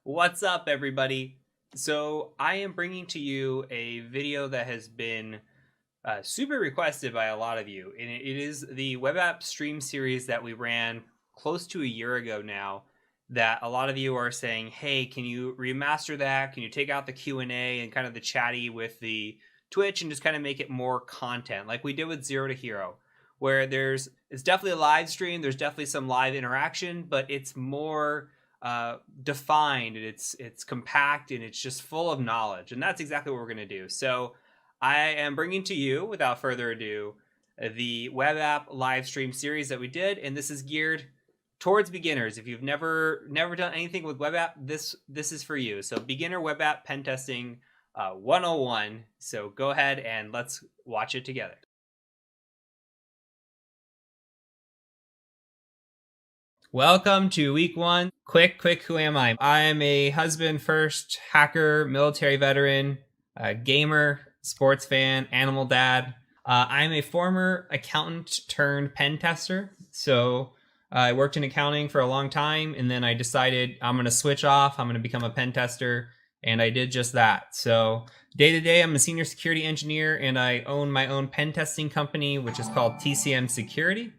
What's up, everybody? So, I am bringing to you a video that has been super requested by a lot of you, and it is the web app stream series that we ran close to a year ago now. That a lot of you are saying, "Hey, can you remaster that? Can you take out the Q&A and kind of the chatty with the Twitch and just kind of make it more content, like we did with Zero to Hero, where it's definitely a live stream. There's definitely some live interaction, but it's more defined and it's compact and it's just full of knowledge, and that's exactly what we're going to do. So I am bringing to you, without further ado, the web app live stream series that we did, and this is geared towards beginners. If you've never done anything with web app, this is for you. So beginner web app pen testing 101. So go ahead and let's watch it together. Welcome to week one. Quick, who am I? I am a husband first, hacker, military veteran, gamer, sports fan, animal dad. I'm a former accountant turned pen tester. So I worked in accounting for a long time, and then I decided I'm going to switch off. I'm going to become a pen tester, and I did just that. So day to day, I'm a senior security engineer, and I own my own pen testing company, which is called TCM Security.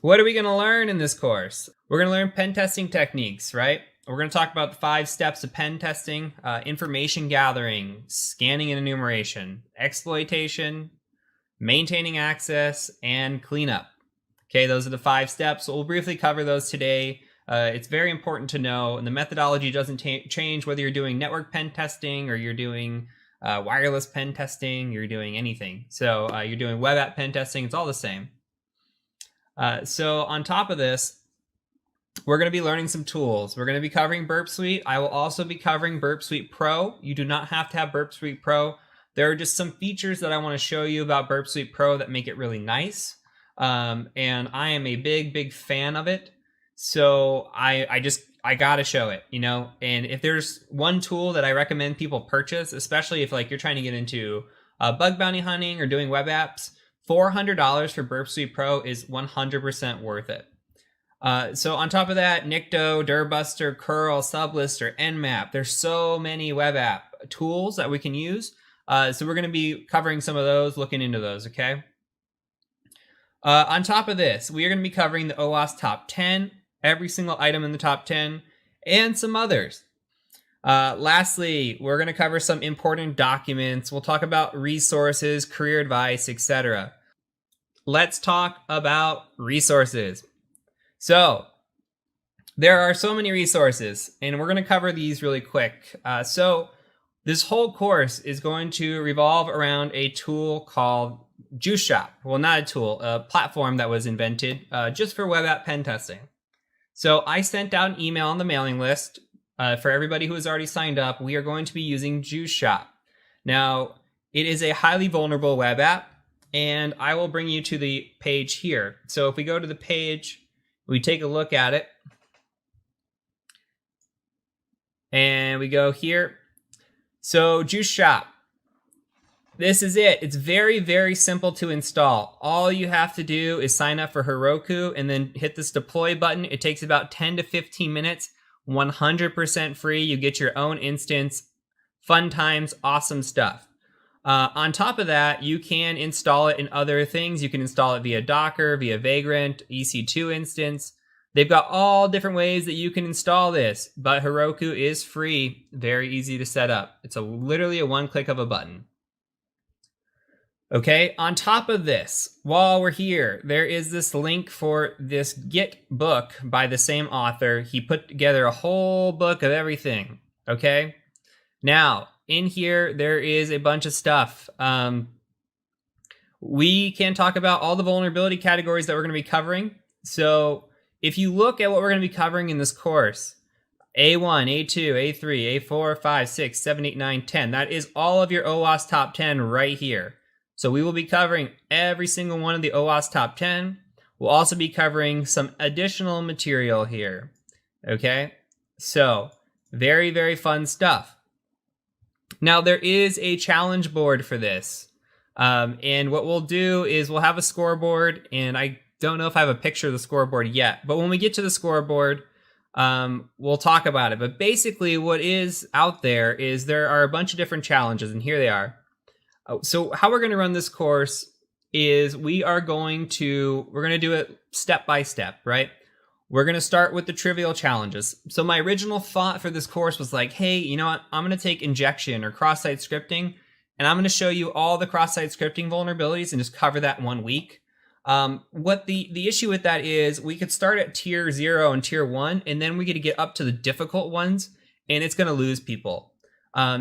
What are we going to learn in this course? We're going to learn pen testing techniques, right? We're going to talk about the 5 steps of pen testing: information gathering, scanning and enumeration, exploitation, maintaining access, and cleanup. Okay, those are the 5 steps. We'll briefly cover those today. It's very important to know, and the methodology doesn't change whether you're doing network pen testing or you're doing wireless pen testing, you're doing anything. So you're doing web app pen testing, it's all the same. So on top of this, we're going to be learning some tools. We're going to be covering Burp Suite. I will also be covering Burp Suite Pro. You do not have to have Burp Suite Pro. There are just some features that I want to show you about Burp Suite Pro that make it really nice. And I am a big fan of it. So I got to show it, and if there's one tool that I recommend people purchase, especially if like you're trying to get into bug bounty hunting or doing web apps, $400 for Burp Suite Pro is 100% worth it. So on top of that, Nikto, Dirbuster, Curl, Sublister, Nmap. There's so many web app tools that we can use. So we're going to be covering some of those, looking into those, okay? On top of this, we are going to be covering the OWASP top 10, every single item in the top 10, and some others. Lastly, we're going to cover some important documents. We'll talk about resources, career advice, etc. Let's talk about resources. So there are so many resources, and we're going to cover these really quick. So this whole course is going to revolve around a tool called JuiceShop. Well, not a tool, a platform that was invented just for web app pen testing. So I sent out an email on the mailing list. For everybody who has already signed up, we are going to be using JuiceShop. Now, it is a highly vulnerable web app, and I will bring you to the page here. So if we go to the page, we take a look at it, and we go here. So JuiceShop, this is it. It's very simple to install. All you have to do is sign up for Heroku and then hit this deploy button. It takes about 10 to 15 minutes. 100% free. You get your own instance. Fun times, awesome stuff. On top of that, you can install it in other things. You can install it via Docker, via Vagrant, EC2 instance. They've got all different ways that you can install this, but Heroku is free. Very easy to set up. It's literally a one click of a button. Okay, on top of this, while we're here, there is this link for this Git book by the same author. He put together a whole book of everything, okay? Now, in here, there is a bunch of stuff. We can talk about all the vulnerability categories that we're going to be covering. So if you look at what we're going to be covering in this course, A1, A2, A3, A4, 5, 6, 7, 8, 9, 10, that is all of your OWASP top 10 right here. So we will be covering every single one of the OWASP top 10. We'll also be covering some additional material here. Okay? So, very fun stuff. Now, there is a challenge board for this. And what we'll do is we'll have a scoreboard, and I don't know if I have a picture of the scoreboard yet, but when we get to the scoreboard, we'll talk about it. But basically, what is out there is there are a bunch of different challenges, and here they are. So how we're going to run this course is we're going to do it step by step, right? We're going to start with the trivial challenges. So my original thought for this course was like, hey, you know what? I'm going to take injection or cross-site scripting, and I'm going to show you all the cross-site scripting vulnerabilities and just cover that in 1 week. What the issue with that is we could start at tier 0 and tier 1, and then we get to get up to the difficult ones, and it's going to lose people.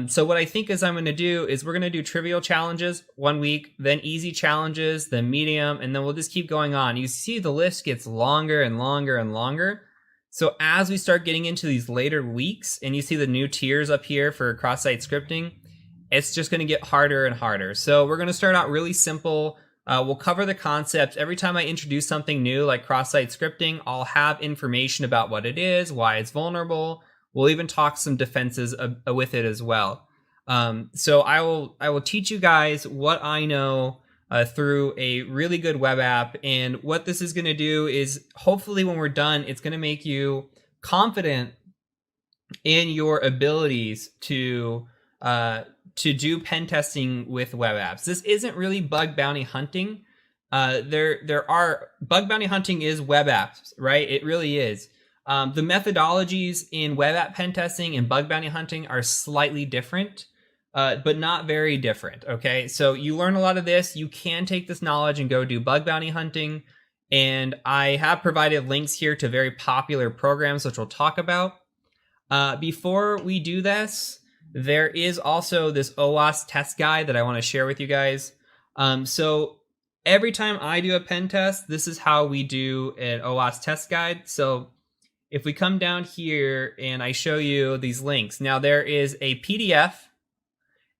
So what I think is I'm going to do is we're going to do trivial challenges 1 week, then easy challenges, then medium, and then we'll just keep going on. You see the list gets longer and longer and longer. So as we start getting into these later weeks, and you see the new tiers up here for cross-site scripting, it's just going to get harder and harder. So we're going to start out really simple. We'll cover the concepts. Every time I introduce something new like cross-site scripting, I'll have information about what it is, why it's vulnerable. We'll even talk some defenses with it as well. So I will teach you guys what I know through a really good web app. And what this is going to do is hopefully when we're done, it's going to make you confident in your abilities to do pen testing with web apps. This isn't really bug bounty hunting. There are bug bounty hunting is web apps, right? It really is. The methodologies in web app pen testing and bug bounty hunting are slightly different, but not very different. Okay, so you learn a lot of this. You can take this knowledge and go do bug bounty hunting. And I have provided links here to very popular programs, which we'll talk about. Before we do this, there is also this OWASP test guide that I want to share with you guys. So every time I do a pen test, this is how we do an OWASP test guide. So if we come down here and I show you these links, now there is a PDF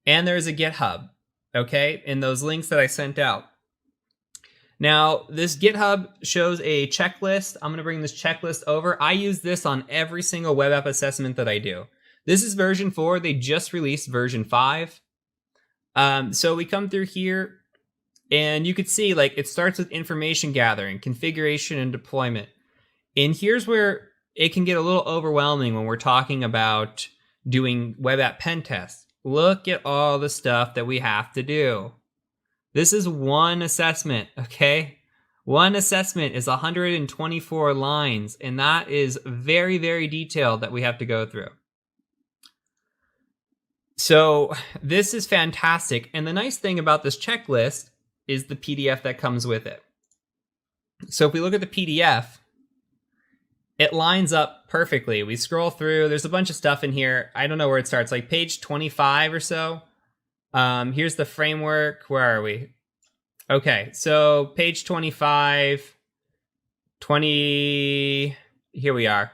and there's a GitHub, okay, in those links that I sent out. Now, this GitHub shows a checklist. I'm going to bring this checklist over. I use this on every single web app assessment that I do. This is version 4. They just released version 5. So we come through here and you could see like it starts with information gathering, configuration, and deployment. And here's where it can get a little overwhelming when we're talking about doing web app pen tests. Look at all the stuff that we have to do. This is one assessment, okay? One assessment is 124 lines, and that is very, very detailed that we have to go through. So this is fantastic. And the nice thing about this checklist is the PDF that comes with it. So if we look at the PDF, it lines up perfectly. We scroll through, there's a bunch of stuff in here. I don't know where it starts, like page 25 or so. Here's the framework. Where are we? Okay, so page 25, 20, here we are.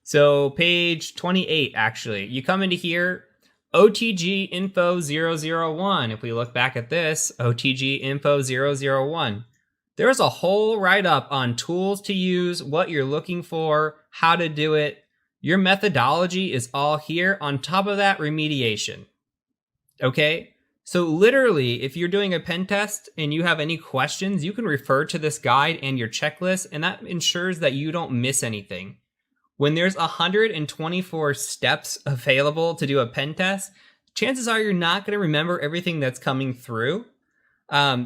So page 28, actually. You come into here, OTG info 001. If we look back at this, OTG info 001. There's a whole write-up on tools to use, what you're looking for, how to do it. Your methodology is all here. On top of that, remediation. Okay? So literally, if you're doing a pen test and you have any questions, you can refer to this guide and your checklist, and that ensures that you don't miss anything. When there's 124 steps available to do a pen test, chances are you're not going to remember everything that's coming through.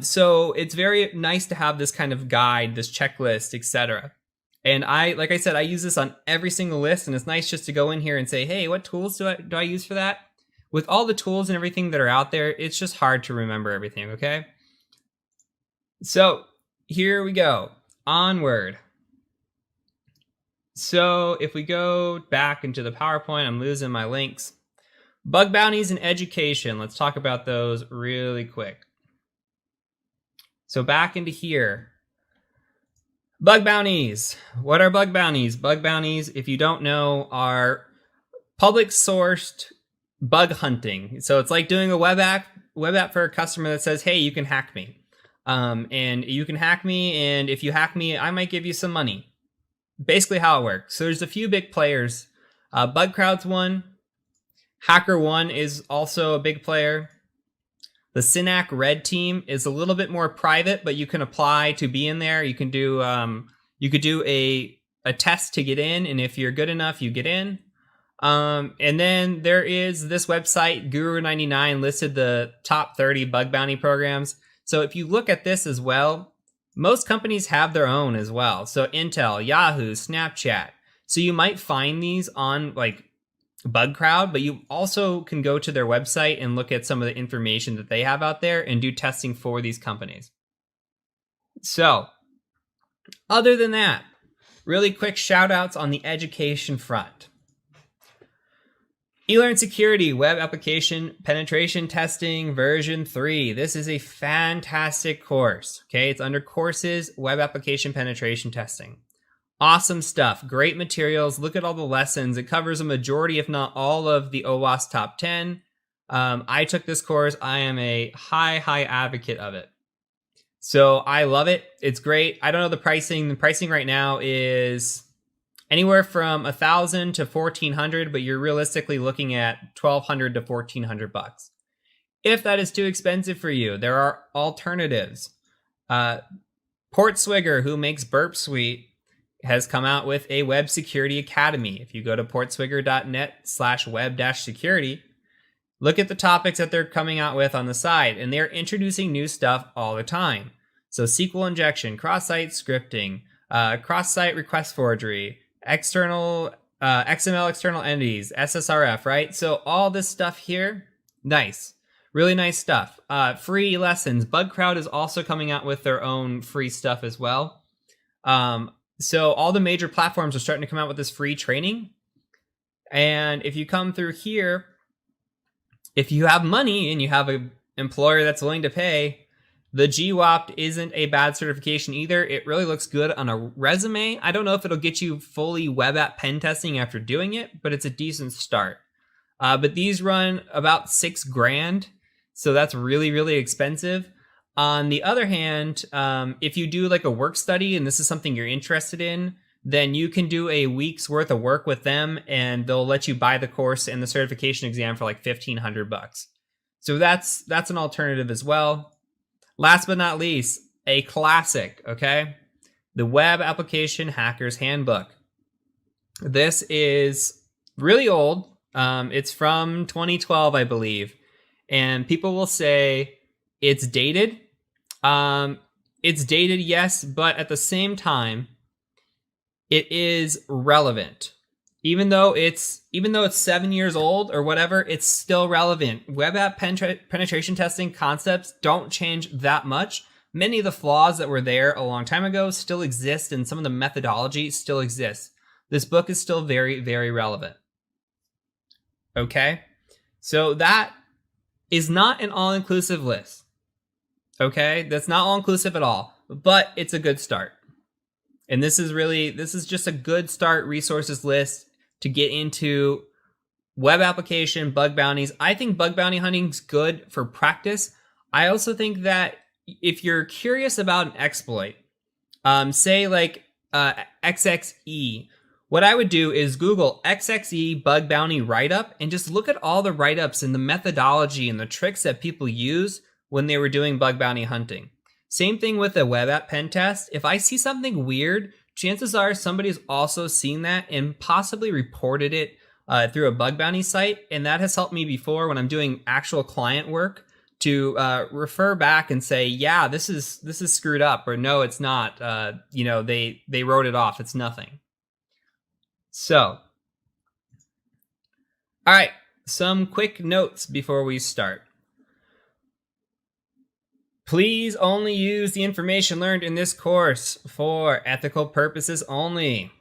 So it's very nice to have this kind of guide, this checklist, etc. And like I said, I use this on every single list, and it's nice just to go in here and say, hey, what tools do I use for that? With all the tools and everything that are out there, it's just hard to remember everything, okay? So here we go, onward. So if we go back into the PowerPoint, I'm losing my links. Bug bounties and education, let's talk about those really quick. So back into here. Bug bounties. What are bug bounties? Bug bounties, if you don't know, are public sourced bug hunting. So it's like doing a web app for a customer that says, hey, you can hack me. And you can hack me, and if you hack me, I might give you some money. Basically how it works. So there's a few big players. Bugcrowd's one. HackerOne is also a big player. The Synack Red Team is a little bit more private, but you can apply to be in there. You can do you could do a a test to get in, and if you're good enough, you get in. And then there is this website, Guru99, listed the top 30 bug bounty programs. So if you look at this as well, most companies have their own as well. So Intel, Yahoo, Snapchat. So you might find these on like BugCrowd, but you also can go to their website and look at some of the information that they have out there and do testing for these companies. So other than that, really quick shout outs on the education front. eLearn Security Web Application Penetration Testing version 3. This is a fantastic course. Okay, it's under courses, Web Application Penetration Testing. Awesome stuff. Great materials. Look at all the lessons. It covers a majority, if not all, of the OWASP top 10. I took this course. I am a high advocate of it. So I love it. It's great. I don't know the pricing. The pricing right now is anywhere from $1,000 to $1,400, but you're realistically looking at $1,200 to $1,400. If that is too expensive for you, there are alternatives. Portswigger, who makes Burp Suite, has come out with a web security academy. If you go to portswigger.net/web-security, look at the topics that they're coming out with on the side, and they're introducing new stuff all the time. So SQL injection, cross-site scripting, cross-site request forgery, external XML external entities, SSRF, right? So all this stuff here, nice. Really nice stuff. Free lessons. BugCrowd is also coming out with their own free stuff as well. So all the major platforms are starting to come out with this free training. And if you come through here, if you have money and you have an employer that's willing to pay, the GWAP isn't a bad certification either. It really looks good on a resume. I don't know if it'll get you fully web app pen testing after doing it, but it's a decent start. But these run about $6,000, so that's really expensive. On the other hand, if you do like a work study and this is something you're interested in, then you can do a week's worth of work with them and they'll let you buy the course and the certification exam for like $1,500. So that's an alternative as well. Last but not least, a classic, okay? The Web Application Hacker's Handbook. This is really old. It's from 2012, I believe. And people will say it's dated. It's dated, yes, but at the same time, it is relevant. Even though it's 7 years old or whatever, it's still relevant. Web app penetration testing concepts don't change that much. Many of the flaws that were there a long time ago still exist, and some of the methodology still exists. This book is still very relevant. Okay? So that is not an all-inclusive list. Okay? That's not all-inclusive at all, but it's a good start. And this is just a good start resources list to get into web application, bug bounties. I think bug bounty hunting is good for practice. I also think that if you're curious about an exploit, say like XXE, what I would do is Google XXE bug bounty write-up and just look at all the write-ups and the methodology and the tricks that people use when they were doing bug bounty hunting. Same thing with a web app pen test. If I see something weird, chances are somebody's also seen that and possibly reported it through a bug bounty site. And that has helped me before when I'm doing actual client work to refer back and say, yeah, this is screwed up, or no, it's not. They wrote it off. It's nothing. So, all right, some quick notes before we start. Please only use the information learned in this course for ethical purposes only.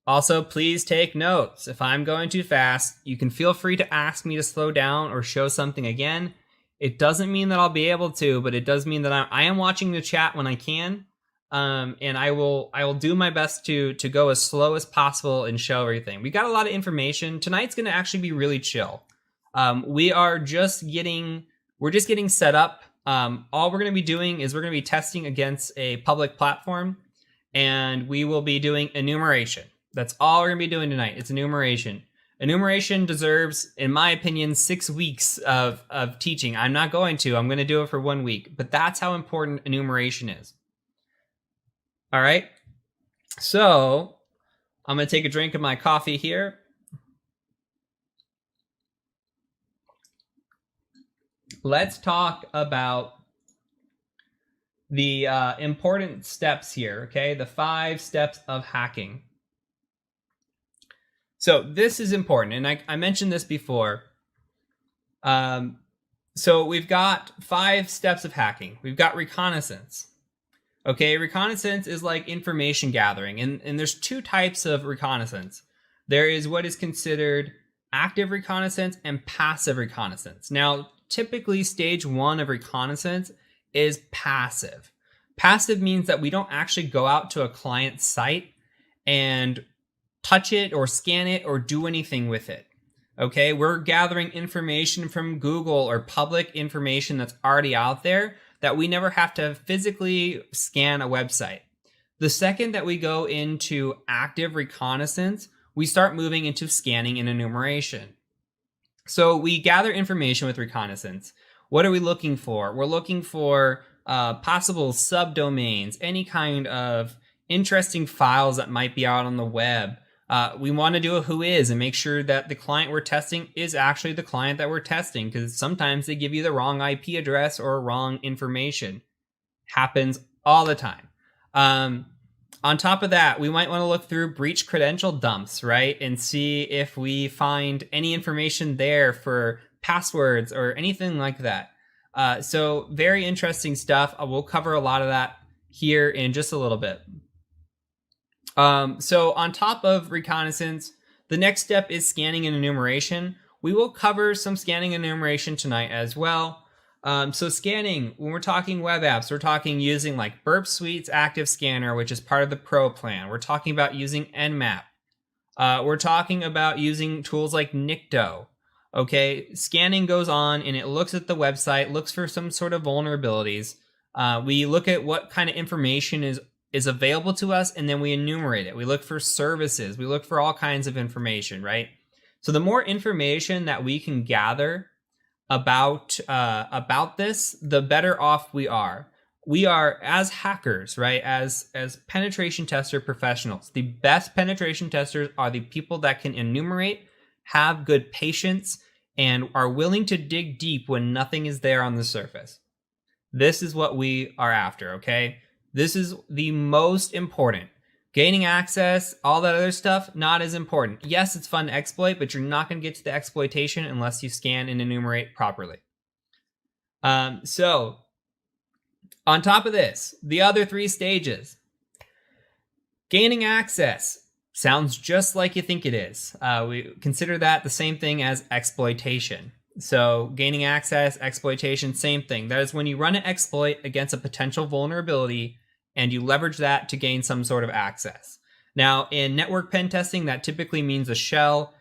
Also, please take notes. If I'm going too fast, you can feel free to ask me to slow down or show something again. It doesn't mean that I'll be able to, but it does mean that I am watching the chat when I can. And I will do my best to go as slow as possible and show everything. We got a lot of information. Tonight's going to actually be really chill. We're just getting set up. All we're going to be doing is we're going to be testing against a public platform, and we will be doing enumeration. That's all we're going to be doing tonight. It's enumeration. Enumeration deserves, in my opinion, 6 weeks of teaching. I'm not going to. I'm going to do it for 1 week. But that's how important enumeration is. All right. So I'm going to take a drink of my coffee here. Let's talk about the important steps here, okay? The 5 steps of hacking. So this is important, and I mentioned this before. So we've got 5 steps of hacking. We've got reconnaissance. Okay, reconnaissance is like information gathering, and there's 2 types of reconnaissance. There is what is considered active reconnaissance and passive reconnaissance. Now, typically stage 1 of reconnaissance is passive. Passive means that we don't actually go out to a client site and touch it or scan it or do anything with it. Okay, we're gathering information from Google or public information that's already out there that we never have to physically scan a website. The second that we go into active reconnaissance, we start moving into scanning and enumeration. So we gather information with reconnaissance. What are we looking for? We're looking for possible subdomains, any kind of interesting files that might be out on the web. We want to do a who is and make sure that the client we're testing is actually the client that we're testing, because sometimes they give you the wrong IP address or wrong information. Happens all the time. On top of that, we might want to look through breach credential dumps, right? And see if we find any information there for passwords or anything like that. So very interesting stuff. We'll cover a lot of that here in just a little bit. So on top of reconnaissance, the next step is scanning and enumeration. We will cover some scanning and enumeration tonight as well. So scanning, when we're talking web apps, we're talking using like Burp Suite's Active Scanner, which is part of the Pro plan. We're talking about using Nmap. We're talking about using tools like Nikto. Okay, scanning goes on and it looks at the website, looks for some sort of vulnerabilities. We look at what kind of information is available to us, and then we enumerate it. We look for services. We look for all kinds of information, right? So the more information that we can gather about this, the better off we are. We are, as hackers, right? As penetration tester professionals, the best penetration testers are the people that can enumerate, have good patience, and are willing to dig deep when nothing is there on the surface. This is what we are after, okay? This is the most important. Gaining access, all that other stuff, not as important. Yes, it's fun to exploit, but you're not going to get to the exploitation unless you scan and enumerate properly. So, on top of this, the other 3 stages. Gaining access sounds just like you think it is. We consider that the same thing as exploitation. So gaining access, exploitation, same thing. That is when you run an exploit against a potential vulnerability and you leverage that to gain some sort of access. Now, in network pen testing, that typically means a shell.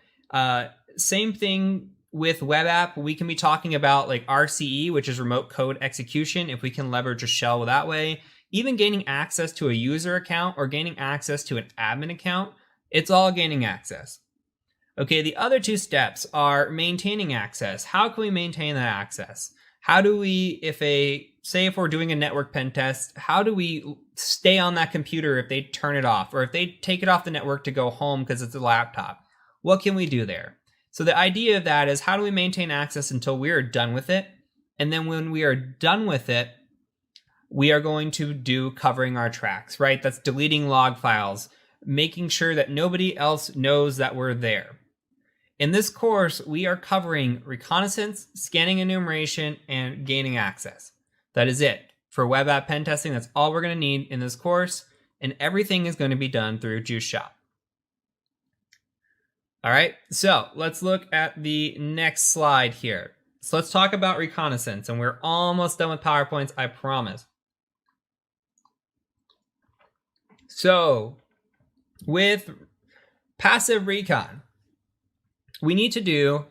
Same thing with web app. We can be talking about like RCE, which is remote code execution, if we can leverage a shell that way. Even gaining access to a user account or gaining access to an admin account, it's all gaining access. Okay, the other 2 steps are maintaining access. How can we maintain that access? How do we, if we're doing a network pen test, how do we stay on that computer if they turn it off, or if they take it off the network to go home because it's a laptop? What can we do there? So the idea of that is, how do we maintain access until we are done with it? And then when we are done with it, we are going to do covering our tracks, right? That's deleting log files, making sure that nobody else knows that we're there. In this course, we are covering reconnaissance, scanning enumeration, and gaining access. That is it. For web app pen testing, that's all we're going to need in this course, and everything is going to be done through Juice Shop. All right, so let's look at the next slide here. So let's talk about reconnaissance, and we're almost done with PowerPoints, I promise. So with passive recon, we need to do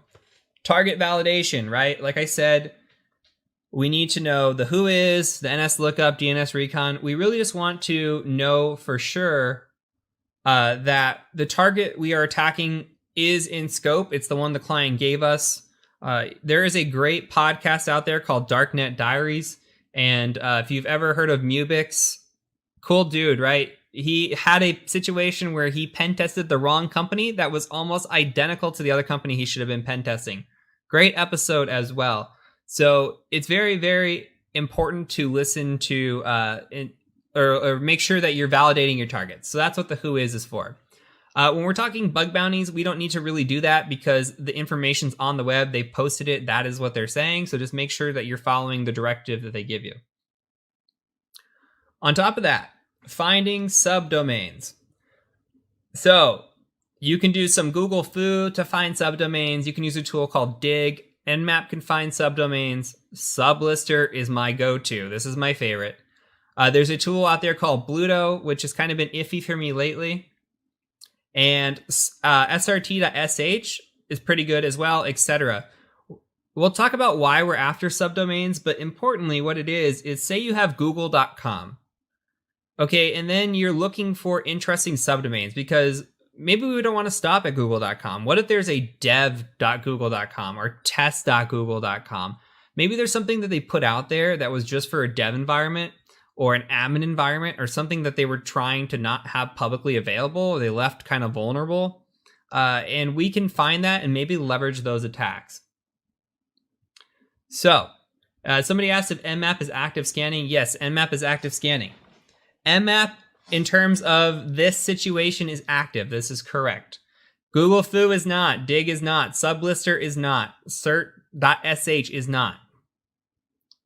target validation, right? Like I said, we need to know the who is, the NS lookup, DNS recon. We really just want to know for sure that the target we are attacking is in scope. It's the one the client gave us. There is a great podcast out there called Darknet Diaries. And if you've ever heard of Mubix, cool dude, right? He had a situation where he pen tested the wrong company that was almost identical to the other company he should have been pen testing. Great episode as well. So it's very, very important to listen to or make sure that you're validating your targets. So that's what the who is for. When we're talking bug bounties, we don't need to really do that because the information's on the web. They posted it. That is what they're saying. So just make sure that you're following the directive that they give you. On top of that, finding subdomains. So you can do some Google Foo to find subdomains. You can use a tool called Dig. Nmap can find subdomains. Sublister is my go-to. This is my favorite. There's a tool out there called Bluto, which has kind of been iffy for me lately. And srt.sh is pretty good as well, etc. We'll talk about why we're after subdomains, but importantly, what it is say you have google.com. Okay, and then you're looking for interesting subdomains because maybe we don't want to stop at google.com. What if there's a dev.google.com or test.google.com? Maybe there's something that they put out there that was just for a dev environment or an admin environment or something that they were trying to not have publicly available. They left kind of vulnerable. And we can find that and maybe leverage those attacks. So somebody asked if Nmap is active scanning. Yes, Nmap is active scanning. Nmap, in terms of this situation, is active. This is correct. Google Foo is not. Dig is not. Sublister is not. Cert.sh is not.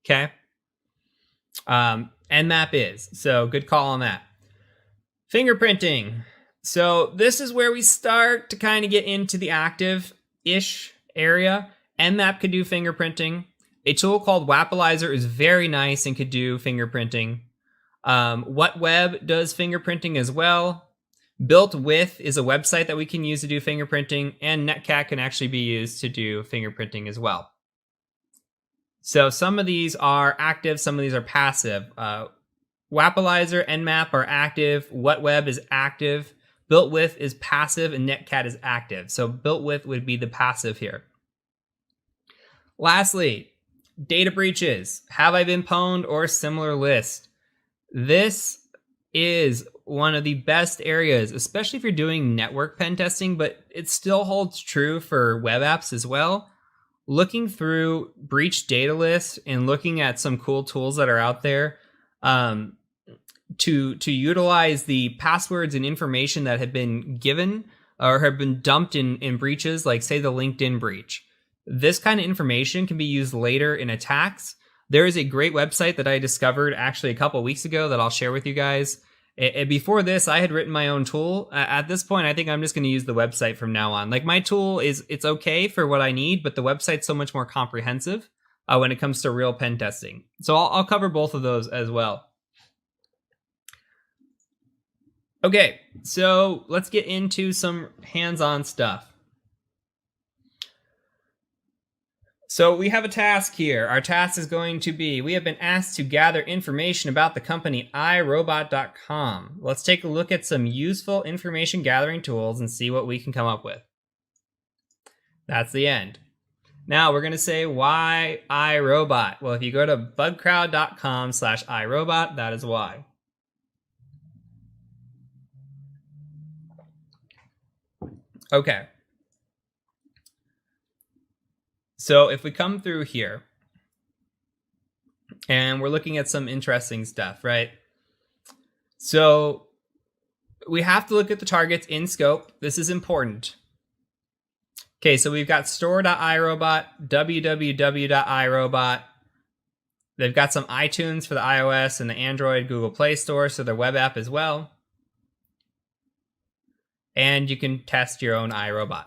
Okay? Nmap is. So good call on that. Fingerprinting. So this is where we start to kind of get into the active-ish area. Nmap could do fingerprinting. A tool called Wappalizer is very nice and could do fingerprinting. WhatWeb does fingerprinting as well. Built With is a website that we can use to do fingerprinting, and Netcat can actually be used to do fingerprinting as well. So some of these are active, some of these are passive. Wappalizer, Nmap are active. WhatWeb is active. Built With is passive, and Netcat is active. So Built With would be the passive here. Lastly, data breaches. Have I been pwned or similar list? This is one of the best areas, especially if you're doing network pen testing, but it still holds true for web apps as well. Looking through breach data lists and looking at some cool tools that are out there to utilize the passwords and information that have been given or have been dumped in breaches, like say the LinkedIn breach. This kind of information can be used later in attacks. There is a great website that I discovered actually a couple of weeks ago that I'll share with you guys. Before this, I had written my own tool. At this point, I think I'm just going to use the website from now on. Like my tool it's okay for what I need, but the website's so much more comprehensive when it comes to real pen testing. So I'll cover both of those as well. Okay, so let's get into some hands-on stuff. So we have a task here. Our task is going to be, we have been asked to gather information about the company iRobot.com. Let's take a look at some useful information gathering tools and see what we can come up with. That's the end. Now we're going to say, why iRobot? Well, if you go to bugcrowd.com/iRobot, that is why. Okay. So if we come through here and we're looking at some interesting stuff, right? So we have to look at the targets in scope. This is important. Okay, so we've got store.iRobot, www.iRobot. They've got some iTunes for the iOS and the Android Google Play Store, so their web app as well. And you can test your own iRobot.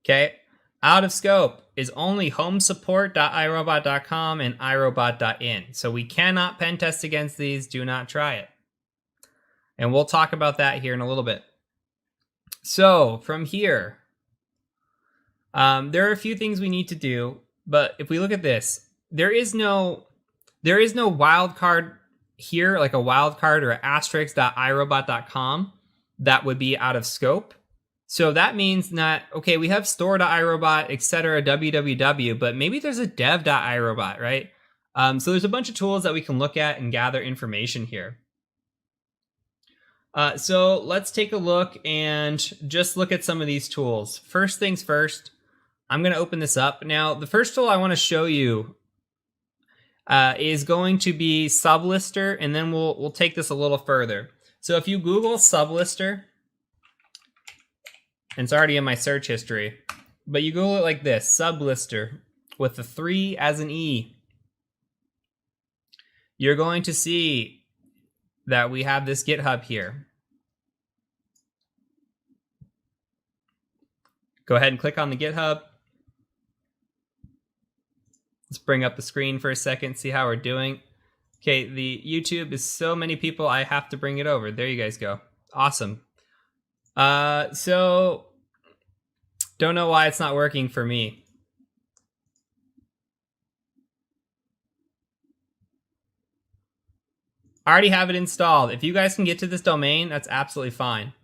Okay. Out of scope is only homesupport.irobot.com and irobot.in. So we cannot pen test against these. Do not try it. And we'll talk about that here in a little bit. So from here, there are a few things we need to do. But if we look at this, there is no wildcard here, like a wildcard or an asterisk.irobot.com that would be out of scope. So that means that, okay, we have store.iRobot, etc., www, but maybe there's a dev.iRobot, right? So there's a bunch of tools that we can look at and gather information here. So let's take a look and just look at some of these tools. First things first, I'm going to open this up. Now, the first tool I want to show you is going to be Sublister, and then we'll take this a little further. So if you Google Sublister, and it's already in my search history, but you Google it like this, Sublister, with the 3 as an E, you're going to see that we have this GitHub here. Go ahead and click on the GitHub. Let's bring up the screen for a second, see how we're doing. Okay, the YouTube is so many people, I have to bring it over. There you guys go. Awesome. So, don't know why it's not working for me. I already have it installed. If you guys can get to this domain, that's absolutely fine.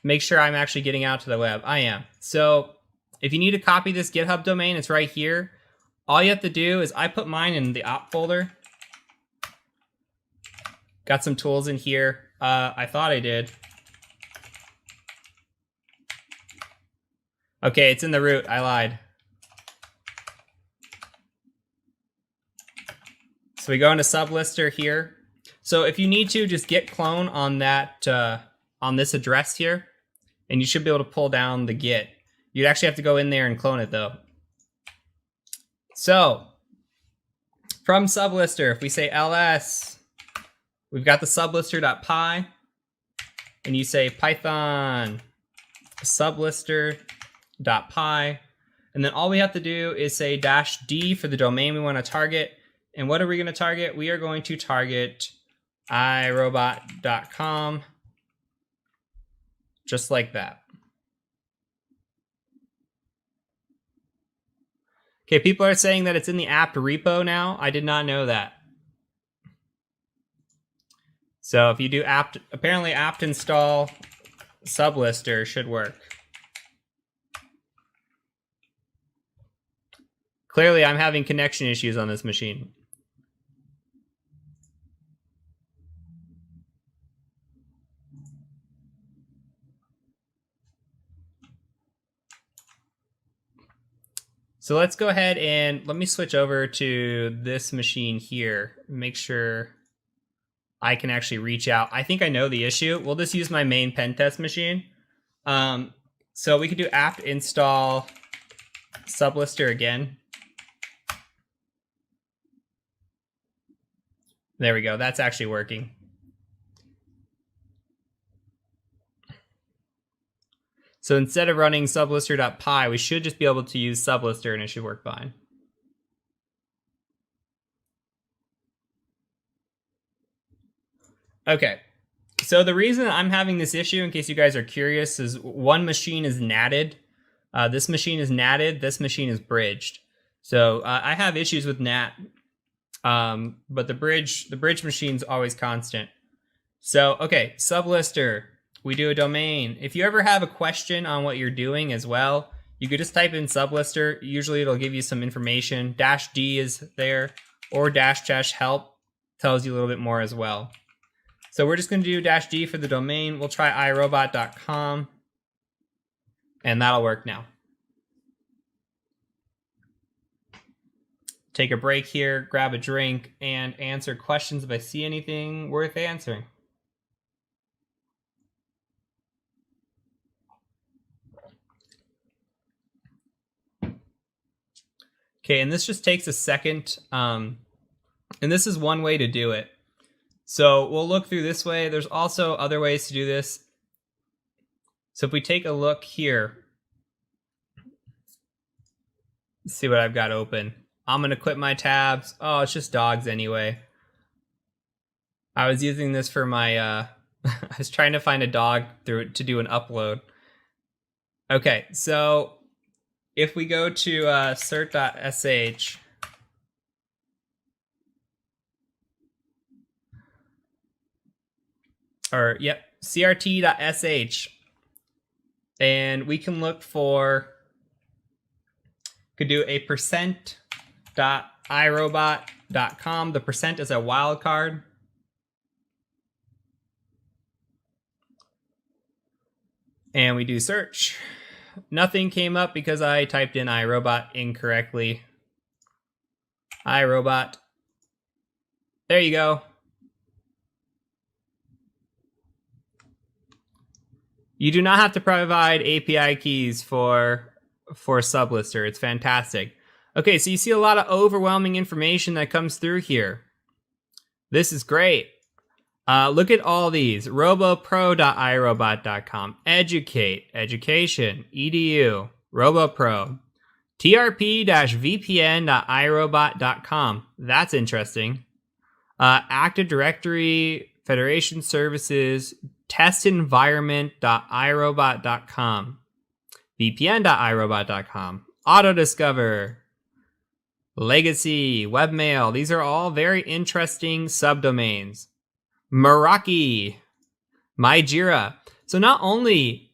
Make sure I'm actually getting out to the web. I am. So if you need to copy this GitHub domain, it's right here. All you have to do is I put mine in the op folder. Got some tools in here. I thought I did. Okay, it's in the root. I lied. So we go into Sublister here. So if you need to, just git clone on that on this address here, and you should be able to pull down the git. You'd actually have to go in there and clone it though. So from Sublister, if we say ls, we've got the sublister.py, and you say python sublister.py, and then all we have to do is say -d for the domain we want to target. And what are we going to target? We are going to target irobot.com, just like that. Okay, people are saying that it's in the apt repo now. I did not know that. So if you do apt, apparently apt install Sublister should work. Clearly, I'm having connection issues on this machine. So let's go ahead and let me switch over to this machine here. Make sure I can actually reach out. I think I know the issue. We'll just use my main pen test machine. So we could do apt install Sublister again. There we go. That's actually working. So instead of running sublister.py, we should just be able to use Sublister and it should work fine. Okay, so the reason I'm having this issue, in case you guys are curious, is one machine is NATed. This machine is NATed, this machine is bridged. So I have issues with NAT, but the bridge machine's always constant. So, okay, Sublister. We do a domain. If you ever have a question on what you're doing as well, you could just type in Sublister. Usually it'll give you some information. -d is there, or --help tells you a little bit more as well. So we're just going to do -d for the domain. We'll try irobot.com, and that'll work now. Take a break here, grab a drink, and answer questions if I see anything worth answering. Okay, and this just takes a second, and this is one way to do it. So we'll look through this way. There's also other ways to do this. So if we take a look here, let's see what I've got open. I'm going to quit my tabs. Oh, it's just dogs anyway. I was using this for my, I was trying to find a dog to do an upload. Okay, so if we go to cert.sh, or yep, crt.sh, and we can look for, could do a %.irobot.com. The percent is a wildcard. And we do search. Nothing came up because I typed in iRobot incorrectly. iRobot. There you go. You do not have to provide API keys for Sublister. It's fantastic. Okay, so you see a lot of overwhelming information that comes through here. This is great. Look at all these. robopro.irobot.com, educate, education, edu, robopro, trp-vpn.irobot.com. That's interesting. Active Directory, Federation Services, testenvironment.irobot.com, vpn.irobot.com, Autodiscover, Legacy, Webmail. These are all very interesting subdomains. Meraki, MyJira. So not only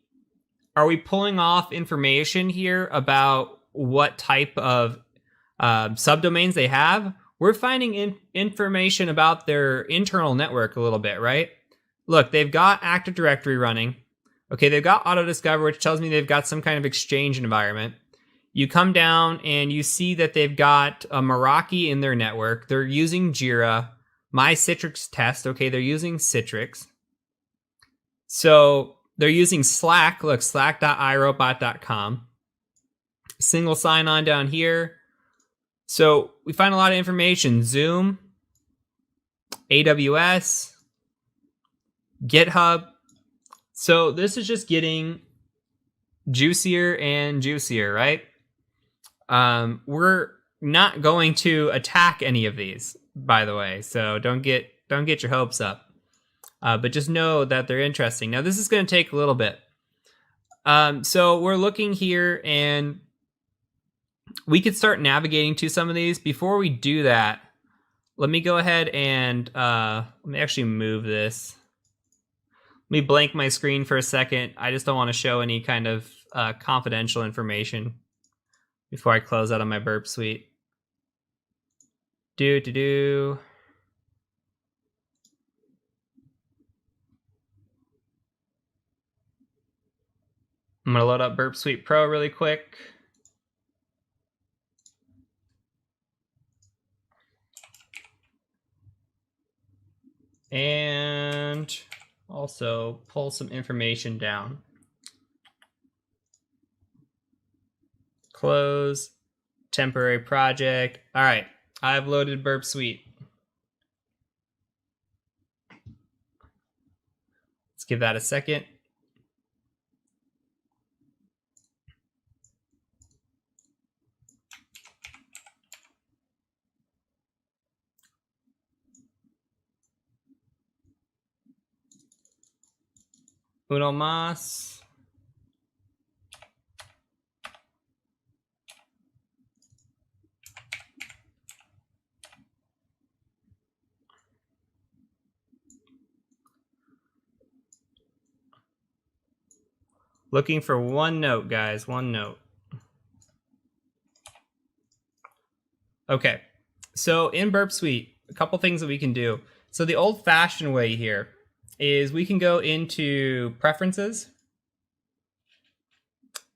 are we pulling off information here about what type of subdomains they have, we're finding information about their internal network a little bit, right? Look, they've got Active Directory running. Okay, they've got Autodiscover, which tells me they've got some kind of exchange environment. You come down and you see that they've got a Meraki in their network. They're using Jira. My Citrix test, okay, they're using Citrix. So they're using Slack, look, slack.irobot.com. Single sign-on down here. So we find a lot of information. Zoom, AWS, GitHub. So this is just getting juicier and juicier, right? We're not going to attack any of these, by the way, so don't get your hopes up. But just know that they're interesting. Now, this is going to take a little bit. So we're looking here, and we could start navigating to some of these. Before we do that, let me go ahead and let me actually move this. Let me blank my screen for a second. I just don't want to show any kind of confidential information before I close out on my Burp Suite. I'm going to load up Burp Suite Pro really quick. And also pull some information down. Close, temporary project. All right, I've loaded Burp Suite. Let's give that a second. Uno más. Looking for one note, guys, one note. Okay, so in Burp Suite, a couple things that we can do. So the old-fashioned way here is we can go into Preferences,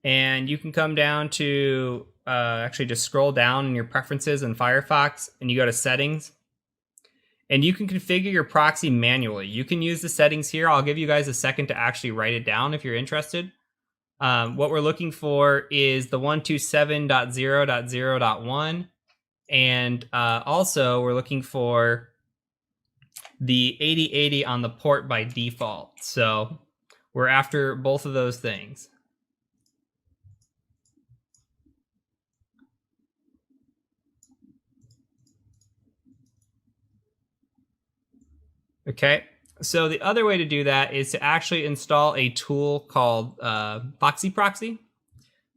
and you can come down to, actually just scroll down in your Preferences in Firefox, and you go to Settings, and you can configure your proxy manually. You can use the settings here. I'll give you guys a second to actually write it down if you're interested. What we're looking for is the 127.0.0.1, and also we're looking for the 8080 on the port by default. So we're after both of those things. Okay, so the other way to do that is to actually install a tool called Foxy Proxy.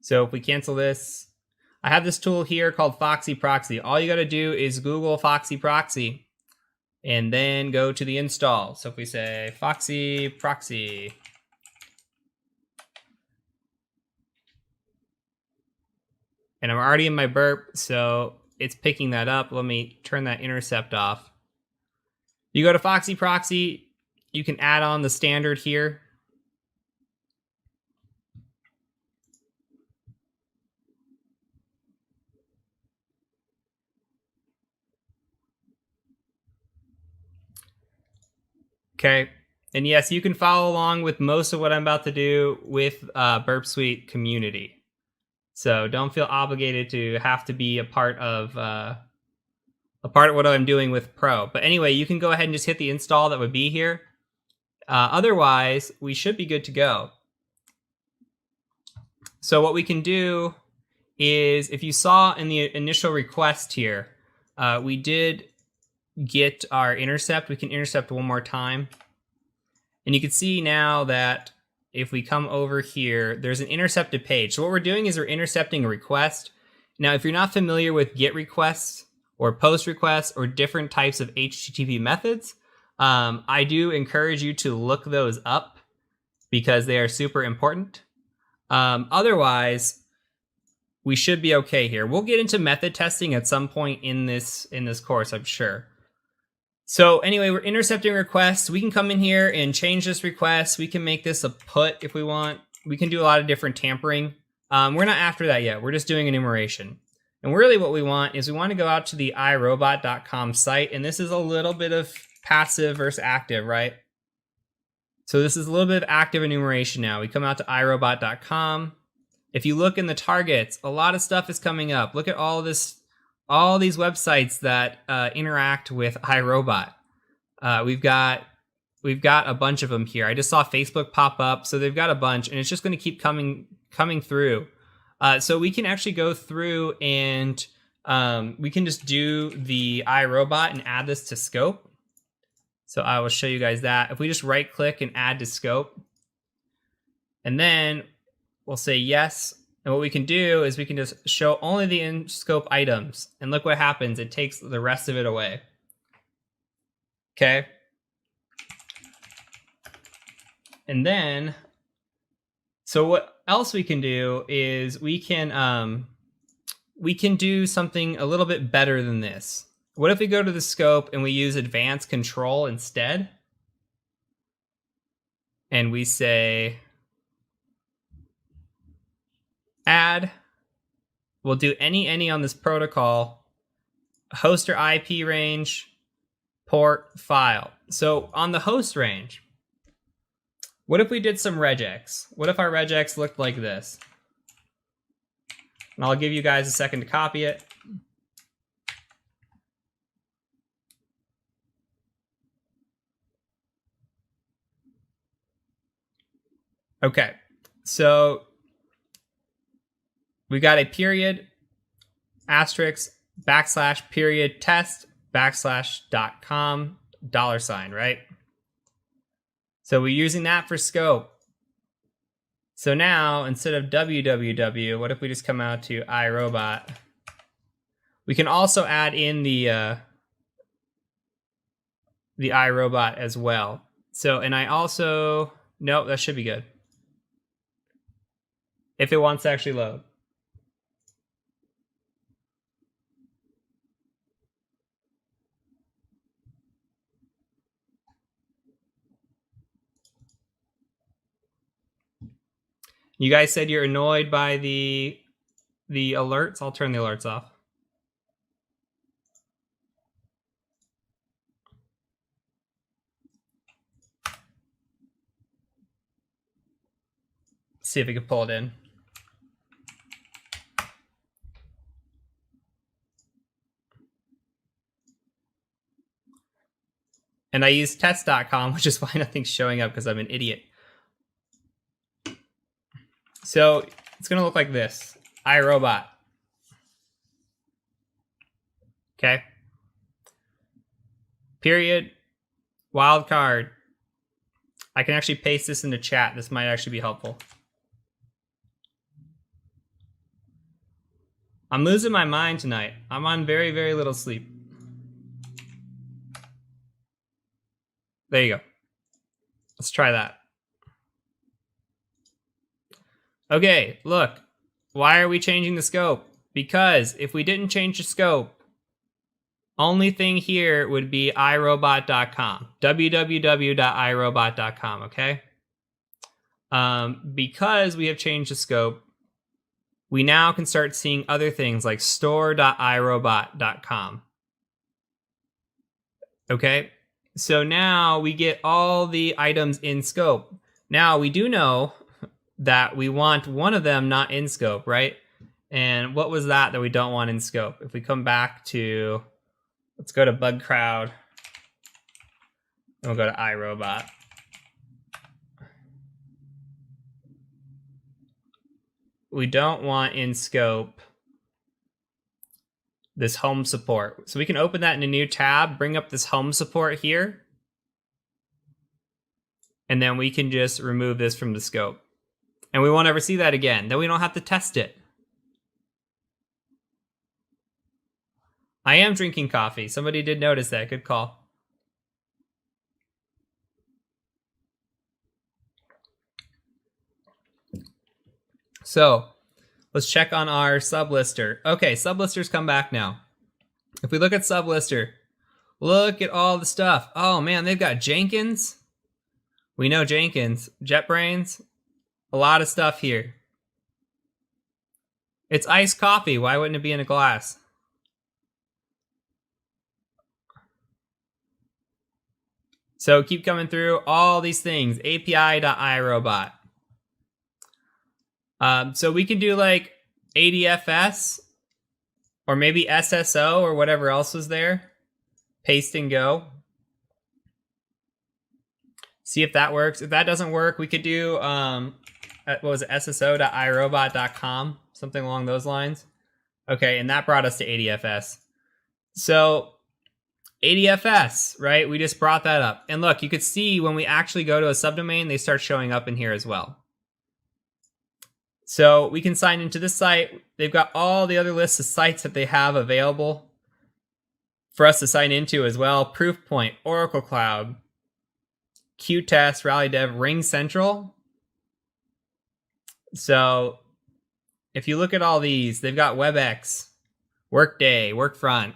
So if we cancel this, I have this tool here called Foxy Proxy. All you got to do is Google Foxy Proxy and then go to the install. So if we say Foxy Proxy, and I'm already in my burp, so it's picking that up. Let me turn that intercept off. You go to Foxy Proxy, you can add on the standard here. Okay. And yes, you can follow along with most of what I'm about to do with Burp Suite community. So don't feel obligated to have to be a part of what I'm doing with Pro. But anyway, you can go ahead and just hit the install that would be here. Otherwise, we should be good to go. So what we can do is, if you saw in the initial request here, we did get our intercept. We can intercept one more time. And you can see now that if we come over here, there's an intercepted page. So what we're doing is we're intercepting a request. Now, if you're not familiar with GET requests or POST requests or different types of HTTP methods, I do encourage you to look those up because they are super important. Otherwise, we should be okay here. We'll get into method testing at some point in this course, I'm sure. So anyway, we're intercepting requests. We can come in here and change this request. We can make this a put if we want. We can do a lot of different tampering. We're not after that yet. We're just doing enumeration. And really what we want is we want to go out to the iRobot.com site. And this is a little bit of passive versus active, right? So this is a little bit of active enumeration now. We come out to iRobot.com. If you look in the targets, a lot of stuff is coming up. Look at all these websites that interact with iRobot. We've got a bunch of them here. I just saw Facebook pop up, so they've got a bunch, and it's just going to keep coming through. So we can actually go through and we can just do the iRobot and add this to scope. So I will show you guys that. If we just right click and add to scope, and then we'll say yes. And what we can do is we can just show only the in-scope items. And look what happens. It takes the rest of it away. Okay. And then, so what else we can do is we can do something a little bit better than this. What if we go to the scope and we use advanced control instead? And we say add. We'll do any on this protocol, host or IP range, port, file. So on the host range, what if we did some regex? What if our regex looked like this? And I'll give you guys a second to copy it. Okay, so we got a period, asterisk, backslash, period, test, backslash.com, $, right? So we're using that for scope. So now, instead of www, what if we just come out to iRobot? We can also add in the iRobot as well. So, and I also, nope, that should be good. If it wants to actually load. You guys said you're annoyed by the alerts. I'll turn the alerts off. See if we can pull it in. And I use test.com, which is why nothing's showing up because I'm an idiot. So it's going to look like this. iRobot. Okay. Period. Wildcard. I can actually paste this into chat. This might actually be helpful. I'm losing my mind tonight. I'm on very, very little sleep. There you go. Let's try that. Okay, look. Why are we changing the scope? Because if we didn't change the scope, only thing here would be iRobot.com. www.irobot.com, okay? Because we have changed the scope, we now can start seeing other things like store.irobot.com. Okay? So now we get all the items in scope. Now we do know that we want one of them not in scope, right? And what was that we don't want in scope? If we come back to, let's go to Bug Crowd, and we'll go to iRobot. We don't want in scope this home support. So we can open that in a new tab, bring up this home support here, and then we can just remove this from the scope. And we won't ever see that again. Then we don't have to test it. I am drinking coffee. Somebody did notice that. Good call. So let's check on our sublister. Okay, sublisters come back now. If we look at sublister, look at all the stuff. Oh man, they've got Jenkins. We know Jenkins. JetBrains. A lot of stuff here. It's iced coffee. Why wouldn't it be in a glass? So keep coming through all these things. API.iRobot. So we can do like ADFS or maybe SSO or whatever else was there. Paste and go. See if that works. If that doesn't work, we could do, what was it, SSO.iRobot.com, something along those lines. Okay, and that brought us to ADFS. So ADFS, right? We just brought that up. And look, you could see when we actually go to a subdomain, they start showing up in here as well. So we can sign into this site. They've got all the other lists of sites that they have available for us to sign into as well. Proofpoint, Oracle Cloud, Qtest, RallyDev, Ring Central. So if you look at all these, they've got WebEx, Workday, Workfront.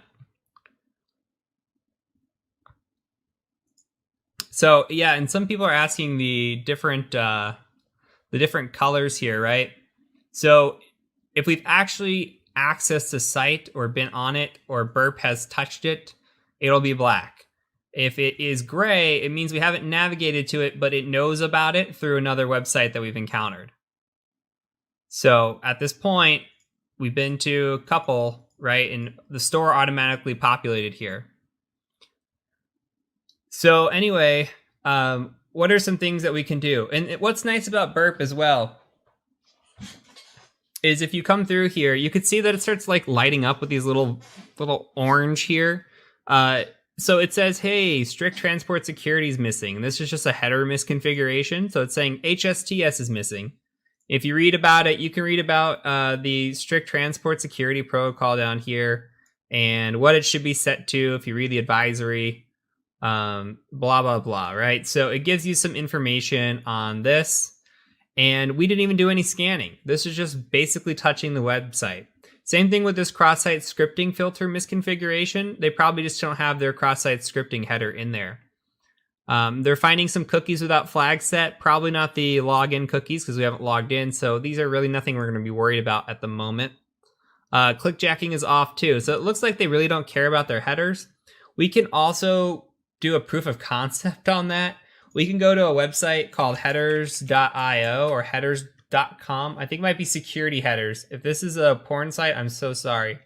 So yeah, and some people are asking the different colors here, right? So if we've actually accessed the site or been on it or Burp has touched it, it'll be black. If it is gray, it means we haven't navigated to it, but it knows about it through another website that we've encountered. So at this point, we've been to a couple, right? And the store automatically populated here. So anyway, what are some things that we can do? And what's nice about Burp as well is if you come through here, you could see that it starts like lighting up with these little orange here. So it says, hey, strict transport security is missing. And this is just a header misconfiguration. So it's saying HSTS is missing. If you read about it, you can read about the strict transport security protocol down here and what it should be set to if you read the advisory, blah, blah, blah, right? So it gives you some information on this. And we didn't even do any scanning. This is just basically touching the website. Same thing with this cross-site scripting filter misconfiguration. They probably just don't have their cross-site scripting header in there. They're finding some cookies without flag set. Probably not the login cookies because we haven't logged in. So these are really nothing we're going to be worried about at the moment. Clickjacking is off too. So it looks like they really don't care about their headers. We can also do a proof of concept on that. We can go to a website called headers.io or headers.com. I think it might be security headers. If this is a porn site, I'm so sorry.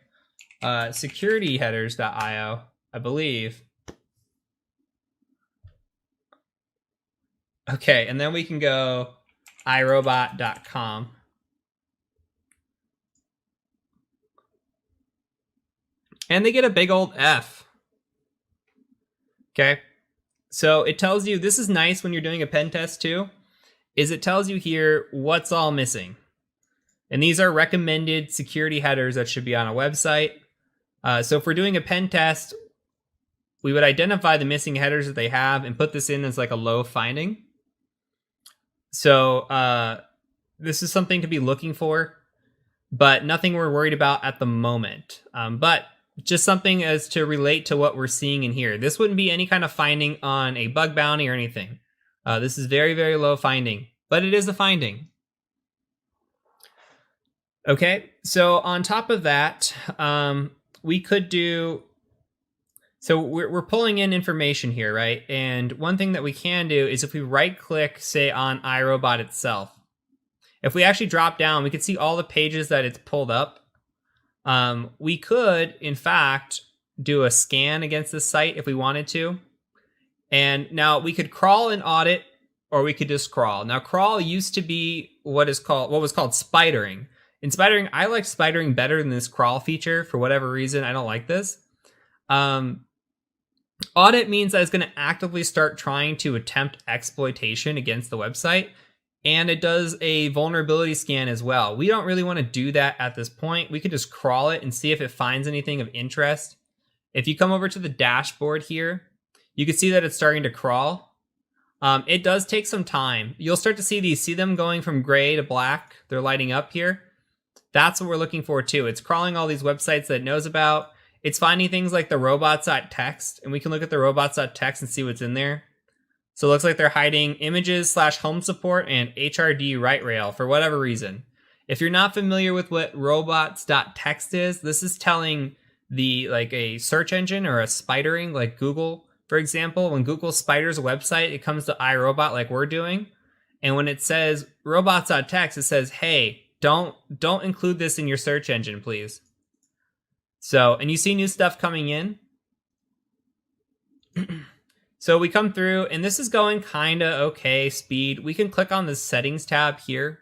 Securityheaders.io, I believe. Okay, and then we can go iRobot.com. And they get a big old F. Okay. So it tells you, this is nice when you're doing a pen test too, is it tells you here what's all missing. And these are recommended security headers that should be on a website. So if we're doing a pen test, we would identify the missing headers that they have and put this in as like a low finding. So this is something to be looking for, but nothing we're worried about at the moment. But just something as to relate to what we're seeing in here. This wouldn't be any kind of finding on a bug bounty or anything. This is very, very low finding, but it is a finding. Okay, so on top of that, we could do So we're pulling in information here, right? And one thing that we can do is if we right click, say on iRobot itself, if we actually drop down, we can see all the pages that it's pulled up. We could, in fact, do a scan against this site if we wanted to. And now we could crawl and audit, or we could just crawl. Now, crawl used to be what was called spidering. In spidering, I like spidering better than this crawl feature for whatever reason. I don't like this. Audit means that it's going to actively start trying to attempt exploitation against the website. And it does a vulnerability scan as well. We don't really want to do that at this point. We could just crawl it and see if it finds anything of interest. If you come over to the dashboard here, you can see that it's starting to crawl. It does take some time. You'll start to see them going from gray to black. They're lighting up here. That's what we're looking for too. It's crawling all these websites that it knows about. It's finding things like the robots.txt, and we can look at the robots.txt and see what's in there. So it looks like they're hiding images / home support and HRD right rail for whatever reason. If you're not familiar with what robots.txt is, this is telling a search engine or a spidering like Google, for example. When Google spiders a website, it comes to iRobot like we're doing. And when it says robots.txt, it says, hey, don't include this in your search engine, please. So, and you see new stuff coming in. So we come through, and this is going kind of okay speed. We can click on the settings tab here.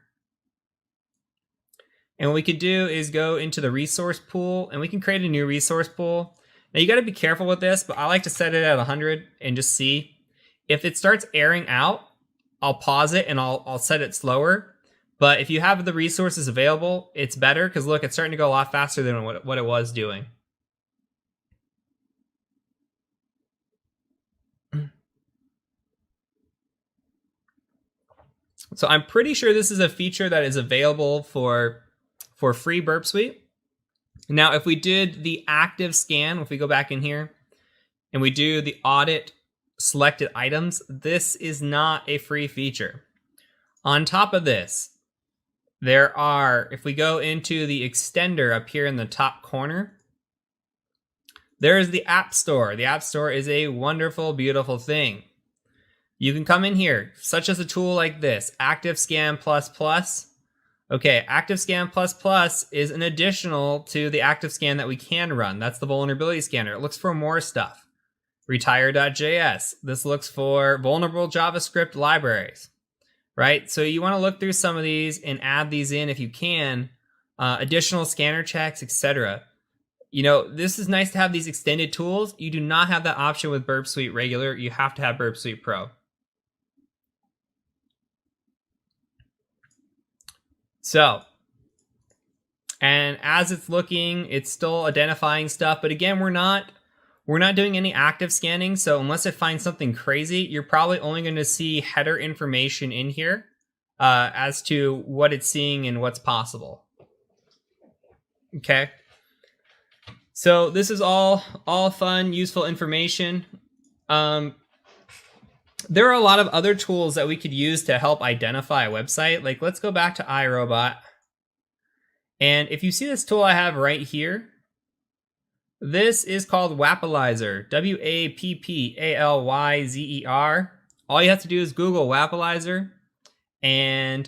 And what we could do is go into the resource pool, and we can create a new resource pool. Now you got to be careful with this, but I like to set it at 100 and just see. If it starts airing out, I'll pause it and I'll set it slower. But if you have the resources available, it's better because look, it's starting to go a lot faster than what it was doing. So I'm pretty sure this is a feature that is available for free Burp Suite. Now, if we did the active scan, if we go back in here and we do the audit selected items, this is not a free feature. On top of this, there are, if we go into the extender up here in the top corner, there is the App Store. The App Store is a wonderful, beautiful thing. You can come in here, such as a tool like this, ActiveScan++. Okay, ActiveScan++ is an additional to the ActiveScan that we can run. That's the vulnerability scanner. It looks for more stuff. Retire.js. This looks for vulnerable JavaScript libraries, right? So you want to look through some of these and add these in if you can. Additional scanner checks, etc. You know, this is nice to have these extended tools. You do not have that option with Burp Suite regular. You have to have Burp Suite Pro. So, and as it's looking, it's still identifying stuff. But again, we're not doing any active scanning. So unless it finds something crazy, you're probably only going to see header information in here as to what it's seeing and what's possible. Okay. So this is all fun, useful information. There are a lot of other tools that we could use to help identify a website. Like, let's go back to iRobot. And if you see this tool I have right here, this is called Wappalizer, Wappallyzer. All you have to do is Google Wappalizer and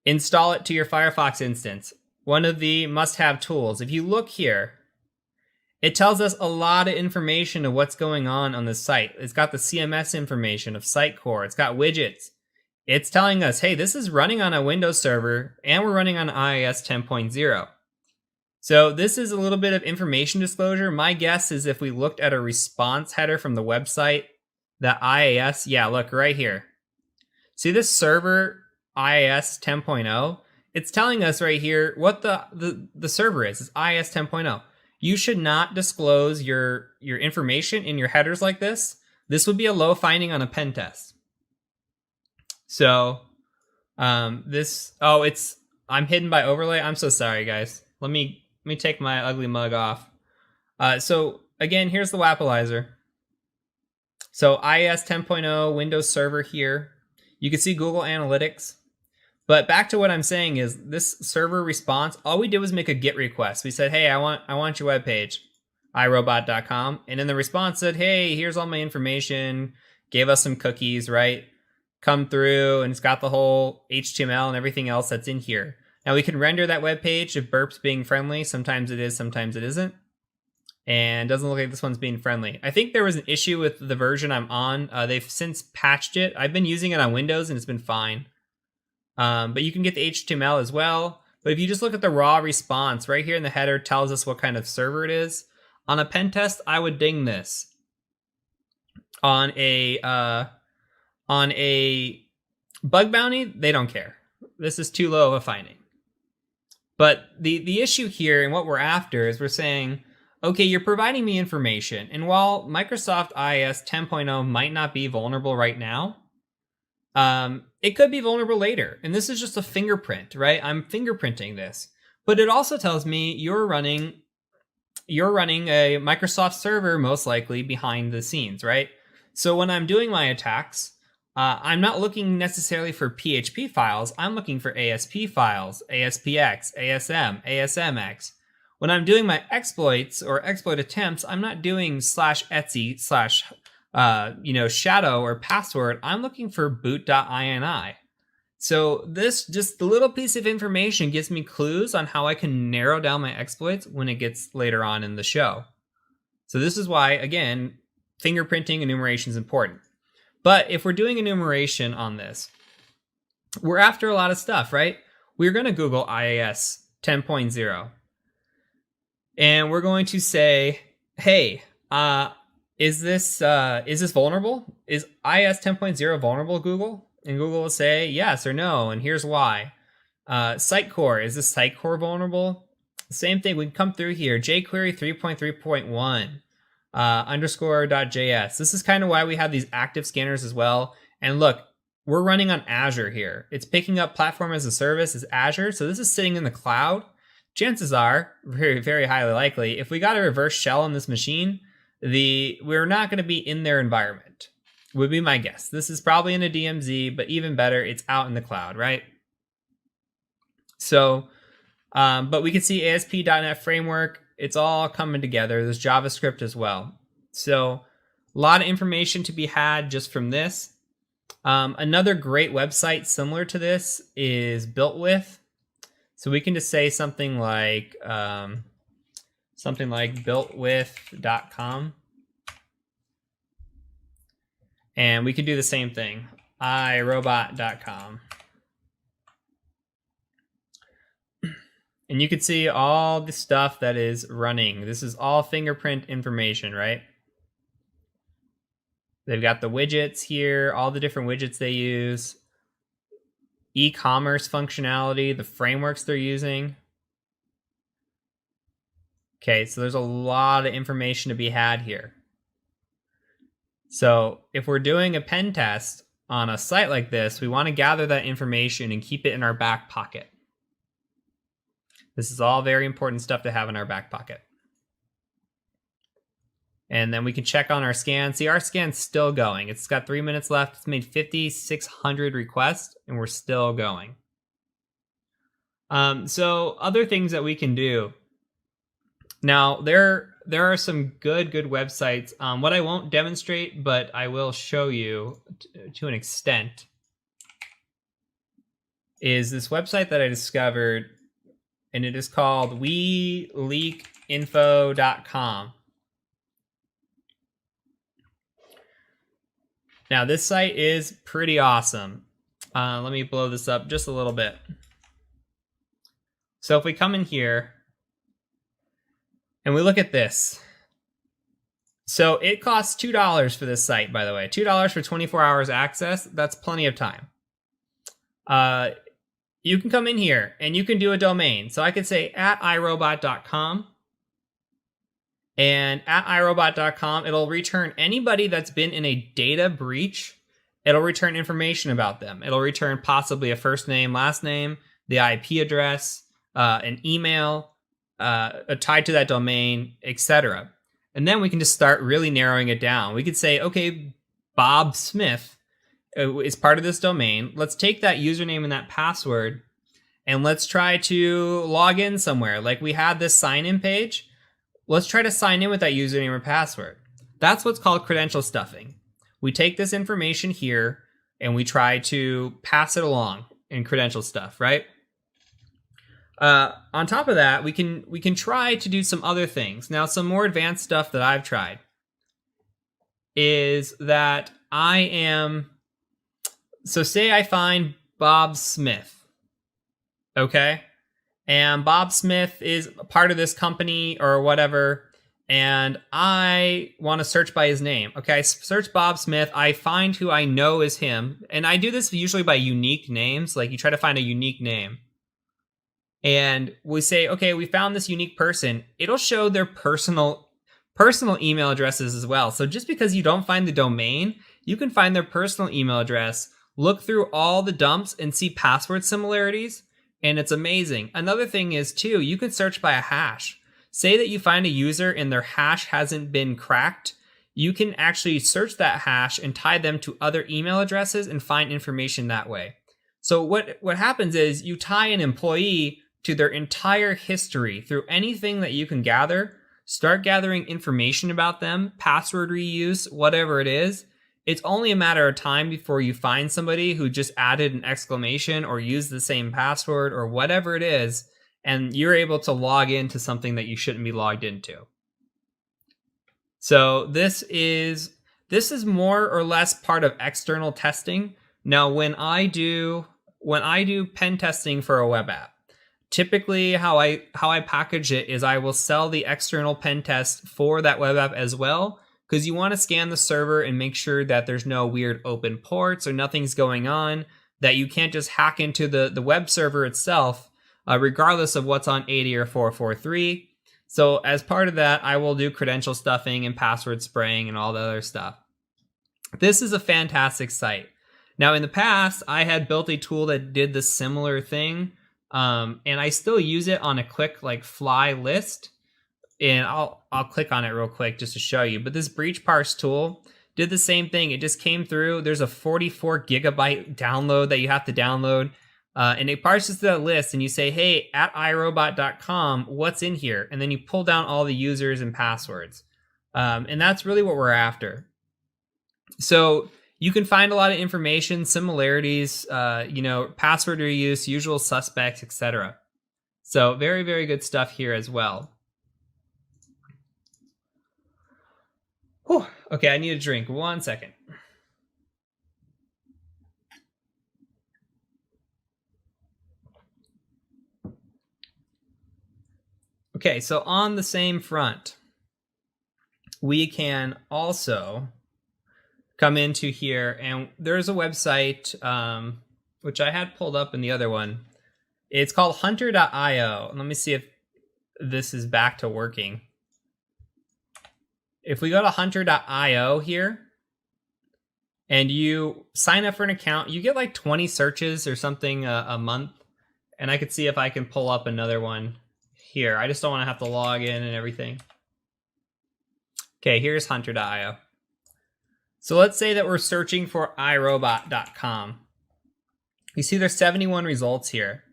install it to your Firefox instance. One of the must-have tools. If you look here, it tells us a lot of information of what's going on this site. It's got the CMS information of Sitecore. It's got widgets. It's telling us, hey, this is running on a Windows server, and we're running on IIS 10.0. So this is a little bit of information disclosure. My guess is if we looked at a response header from the website, that IIS, yeah, look right here. See this server IIS 10.0? It's telling us right here what the server is. It's IIS 10.0. You should not disclose your information in your headers like this. This would be a low finding on a pen test. So I'm hidden by overlay. I'm so sorry, guys. Let me take my ugly mug off. So again, here's the Wappalizer. So IIS 10.0 Windows Server here. You can see Google Analytics. But back to what I'm saying is this server response, all we did was make a GET request. We said, hey, I want your web page. iRobot.com. And in the response said, hey, here's all my information, gave us some cookies, right? Come through, and it's got the whole HTML and everything else that's in here. Now we can render that web page if Burp's being friendly. Sometimes it is, sometimes it isn't. And doesn't look like this one's being friendly. I think there was an issue with the version I'm on. They've since patched it. I've been using it on Windows and it's been fine. But you can get the HTML as well. But if you just look at the raw response, right here in the header tells us what kind of server it is. On a pen test, I would ding this. On a bug bounty, they don't care. This is too low of a finding. But the issue here and what we're after is we're saying, okay, you're providing me information. And while Microsoft IIS 10.0 might not be vulnerable right now, it could be vulnerable later. And this is just a fingerprint, right? I'm fingerprinting this. But it also tells me you're running a Microsoft server, most likely behind the scenes, right? So when I'm doing my attacks, I'm not looking necessarily for PHP files. I'm looking for ASP files, ASPX, ASM, ASMX. When I'm doing my exploits or exploit attempts, I'm not doing /etc/ shadow or password. I'm looking for boot.ini. So this, just the little piece of information gives me clues on how I can narrow down my exploits when it gets later on in the show. So this is why, again, fingerprinting enumeration is important. But if we're doing enumeration on this, we're after a lot of stuff, right? We're going to Google IIS 10.0. And we're going to say, hey, is this vulnerable? Is IIS 10.0 vulnerable, Google? And Google will say yes or no, and here's why. Sitecore, is this Sitecore vulnerable? Same thing, we can come through here. jQuery 3.3.1 _.js. This is kind of why we have these active scanners as well. And look, we're running on Azure here. It's picking up platform as a service as Azure, so this is sitting in the cloud. Chances are, very, very highly likely, if we got a reverse shell on this machine, we're not going to be in their environment, would be my guess. This is probably in a DMZ, but even better, it's out in the cloud, right? So, but we can see ASP.NET Framework, it's all coming together. There's JavaScript as well. So a lot of information to be had just from this. Another great website similar to this is BuiltWith. So we can just say something like builtwith.com. And we could do the same thing, iRobot.com. And you can see all the stuff that is running. This is all fingerprint information, right? They've got the widgets here, all the different widgets they use, e-commerce functionality, the frameworks they're using. Okay, so there's a lot of information to be had here. So if we're doing a pen test on a site like this, we want to gather that information and keep it in our back pocket. This is all very important stuff to have in our back pocket. And then we can check on our scan. See, our scan's still going. It's got 3 minutes left. It's made 5,600 requests, and we're still going. So other things that we can do. Now, there are some good websites. What I won't demonstrate, but I will show you to an extent, is this website that I discovered, and it is called WeLeakInfo.com. Now, this site is pretty awesome. Let me blow this up just a little bit. So if we come in here and we look at this. So it costs $2 for this site, by the way. $2 for 24 hours access. That's plenty of time. You can come in here and you can do a domain. So I could say @iRobot.com. And @iRobot.com, it'll return anybody that's been in a data breach. It'll return information about them. It'll return possibly a first name, last name, the IP address, an email tied to that domain, etc. And then we can just start really narrowing it down. We could say, okay, Bob Smith is part of this domain. Let's take that username and that password, and let's try to log in somewhere. Like we had this sign-in page. let's try to sign in with that username or password. That's what's called credential stuffing. We take this information here and we try to pass it along in credential stuff, right? On top of that, we can try to do some other things. Now, some more advanced stuff that I've tried is that so say I find Bob Smith, okay? And Bob Smith is part of this company or whatever, and I want to search by his name. Okay, I search Bob Smith, I find who I know is him, and I do this usually by unique names, like you try to find a unique name. And we say, okay, we found this unique person. It'll show their personal email addresses as well. So just because you don't find the domain, you can find their personal email address, look through all the dumps and see password similarities, and it's amazing. Another thing is too, you can search by a hash. Say that you find a user and their hash hasn't been cracked, you can actually search that hash and tie them to other email addresses and find information that way. So what happens is you tie an employee to their entire history through anything that you can gather, start gathering information about them, password reuse, whatever it is. It's only a matter of time before you find somebody who just added an exclamation or used the same password or whatever it is, and you're able to log into something that you shouldn't be logged into. So this is more or less part of external testing. Now, when I do pen testing for a web app, typically how I package it is I will sell the external pen test for that web app as well, because you want to scan the server and make sure that there's no weird open ports or nothing's going on, that you can't just hack into the web server itself, regardless of what's on 80 or 443. So as part of that, I will do credential stuffing and password spraying and all the other stuff. This is a fantastic site. Now, in the past, I had built a tool that did the similar thing, and I still use it on a quick fly list. And I'll click on it real quick just to show you. But this breach parse tool did the same thing. It just came through. There's a 44 gigabyte download that you have to download. And it parses that list and you say, hey, at irobot.com, what's in here? And then you pull down all the users and passwords. And that's really what we're after. So you can find a lot of information, similarities, password reuse, usual suspects, etc. So very, very good stuff here as well. Whew. Okay, I need a drink. 1 second. Okay, so on the same front, we can also come into here, and there's a website, which I had pulled up in the other one. It's called hunter.io. Let me see if this is back to working. If we go to hunter.io here, and you sign up for an account, you get like 20 searches or something a month. And I could see if I can pull up another one here. I just don't want to have to log in and everything. Okay, here's hunter.io. So let's say that we're searching for irobot.com. You see there's 71 results here.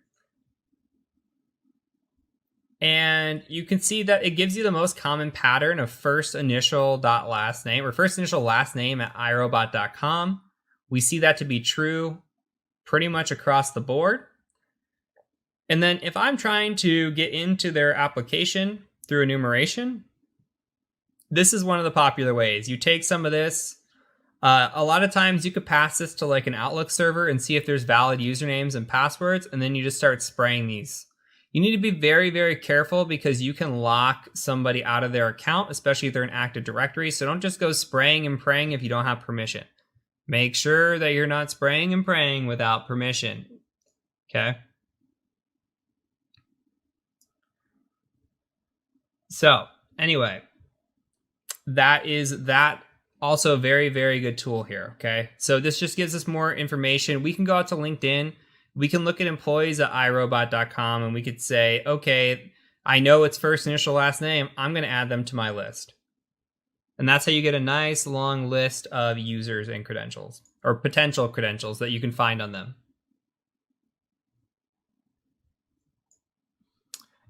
And you can see that it gives you the most common pattern of first initial dot last name, or first initial last name at irobot.com. We see that to be true pretty much across the board. And then if I'm trying to get into their application through enumeration, this is one of the popular ways. You take some of this. A lot of times you could pass this to like an Outlook server and see if there's valid usernames and passwords, and then you just start spraying these. You need to be very, very careful because you can lock somebody out of their account, especially if they're in Active Directory. So don't just go spraying and praying if you don't have permission. Make sure that you're not spraying and praying without permission. Okay? So anyway, that is that. Also a very, very good tool here, okay? So this just gives us more information. We can go out to LinkedIn. We can look at employees at irobot.com and we could say, okay, I know it's first initial last name. I'm going to add them to my list. And that's how you get a nice long list of users and credentials, or potential credentials that you can find on them.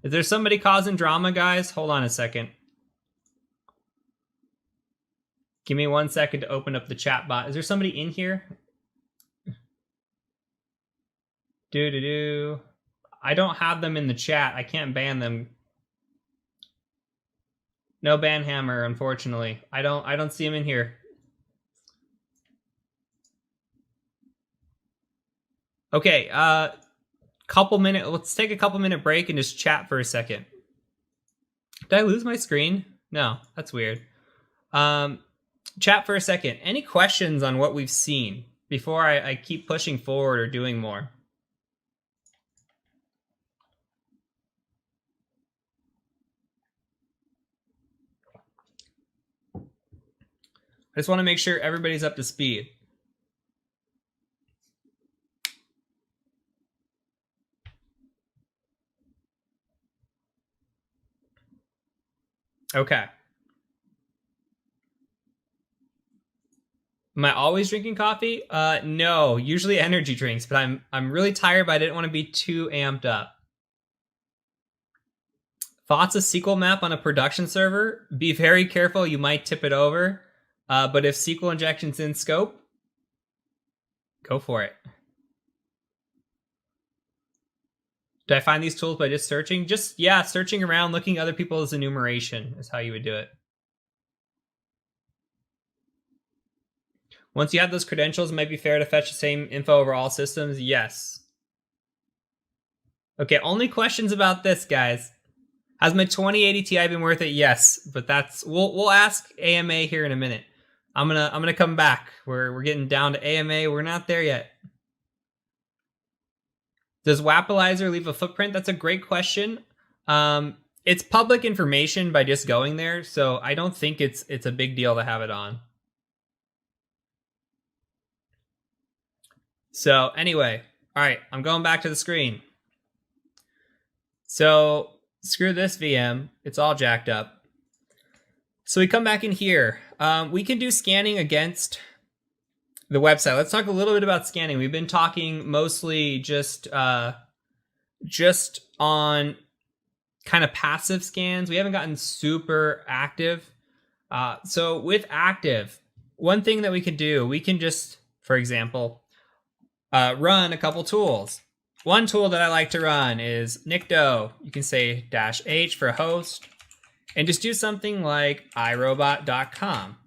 Is there somebody causing drama, guys? Hold on a second. Give me 1 second to open up the chat bot. Is there somebody in here? I don't have them in the chat. I can't ban them. No ban hammer, unfortunately. I don't see him in here. Okay, let's take a couple minute break and just chat for a second. Did I lose my screen? No, that's weird. Chat for a second. Any questions on what we've seen before I keep pushing forward or doing more? I just want to make sure everybody's up to speed. Okay. Am I always drinking coffee? No, usually energy drinks, but I'm really tired, but I didn't want to be too amped up. Thoughts of SQL map on a production server? Be very careful, you might tip it over. But if SQL injection's in scope, go for it. Did I find these tools by just searching? Just, yeah, searching around, looking at other people's enumeration is how you would do it. Once you have those credentials, it might be fair to fetch the same info over all systems. Yes. Okay, only questions about this, guys. Has my 2080 Ti been worth it? Yes, but we'll ask AMA here in a minute. I'm gonna come back. We're getting down to AMA. We're not there yet. Does Wappalizer leave a footprint? That's a great question. It's public information by just going there, so I don't think it's a big deal to have it on. So anyway, all right, I'm going back to the screen. So screw this VM. It's all jacked up. So we come back in here. We can do scanning against the website. Let's talk a little bit about scanning. We've been talking mostly just on kind of passive scans. We haven't gotten super active. So with active, one thing that we could do, we can just, for example, run a couple tools. One tool that I like to run is Nikto. You can say -H for host and just do something like iRobot.com.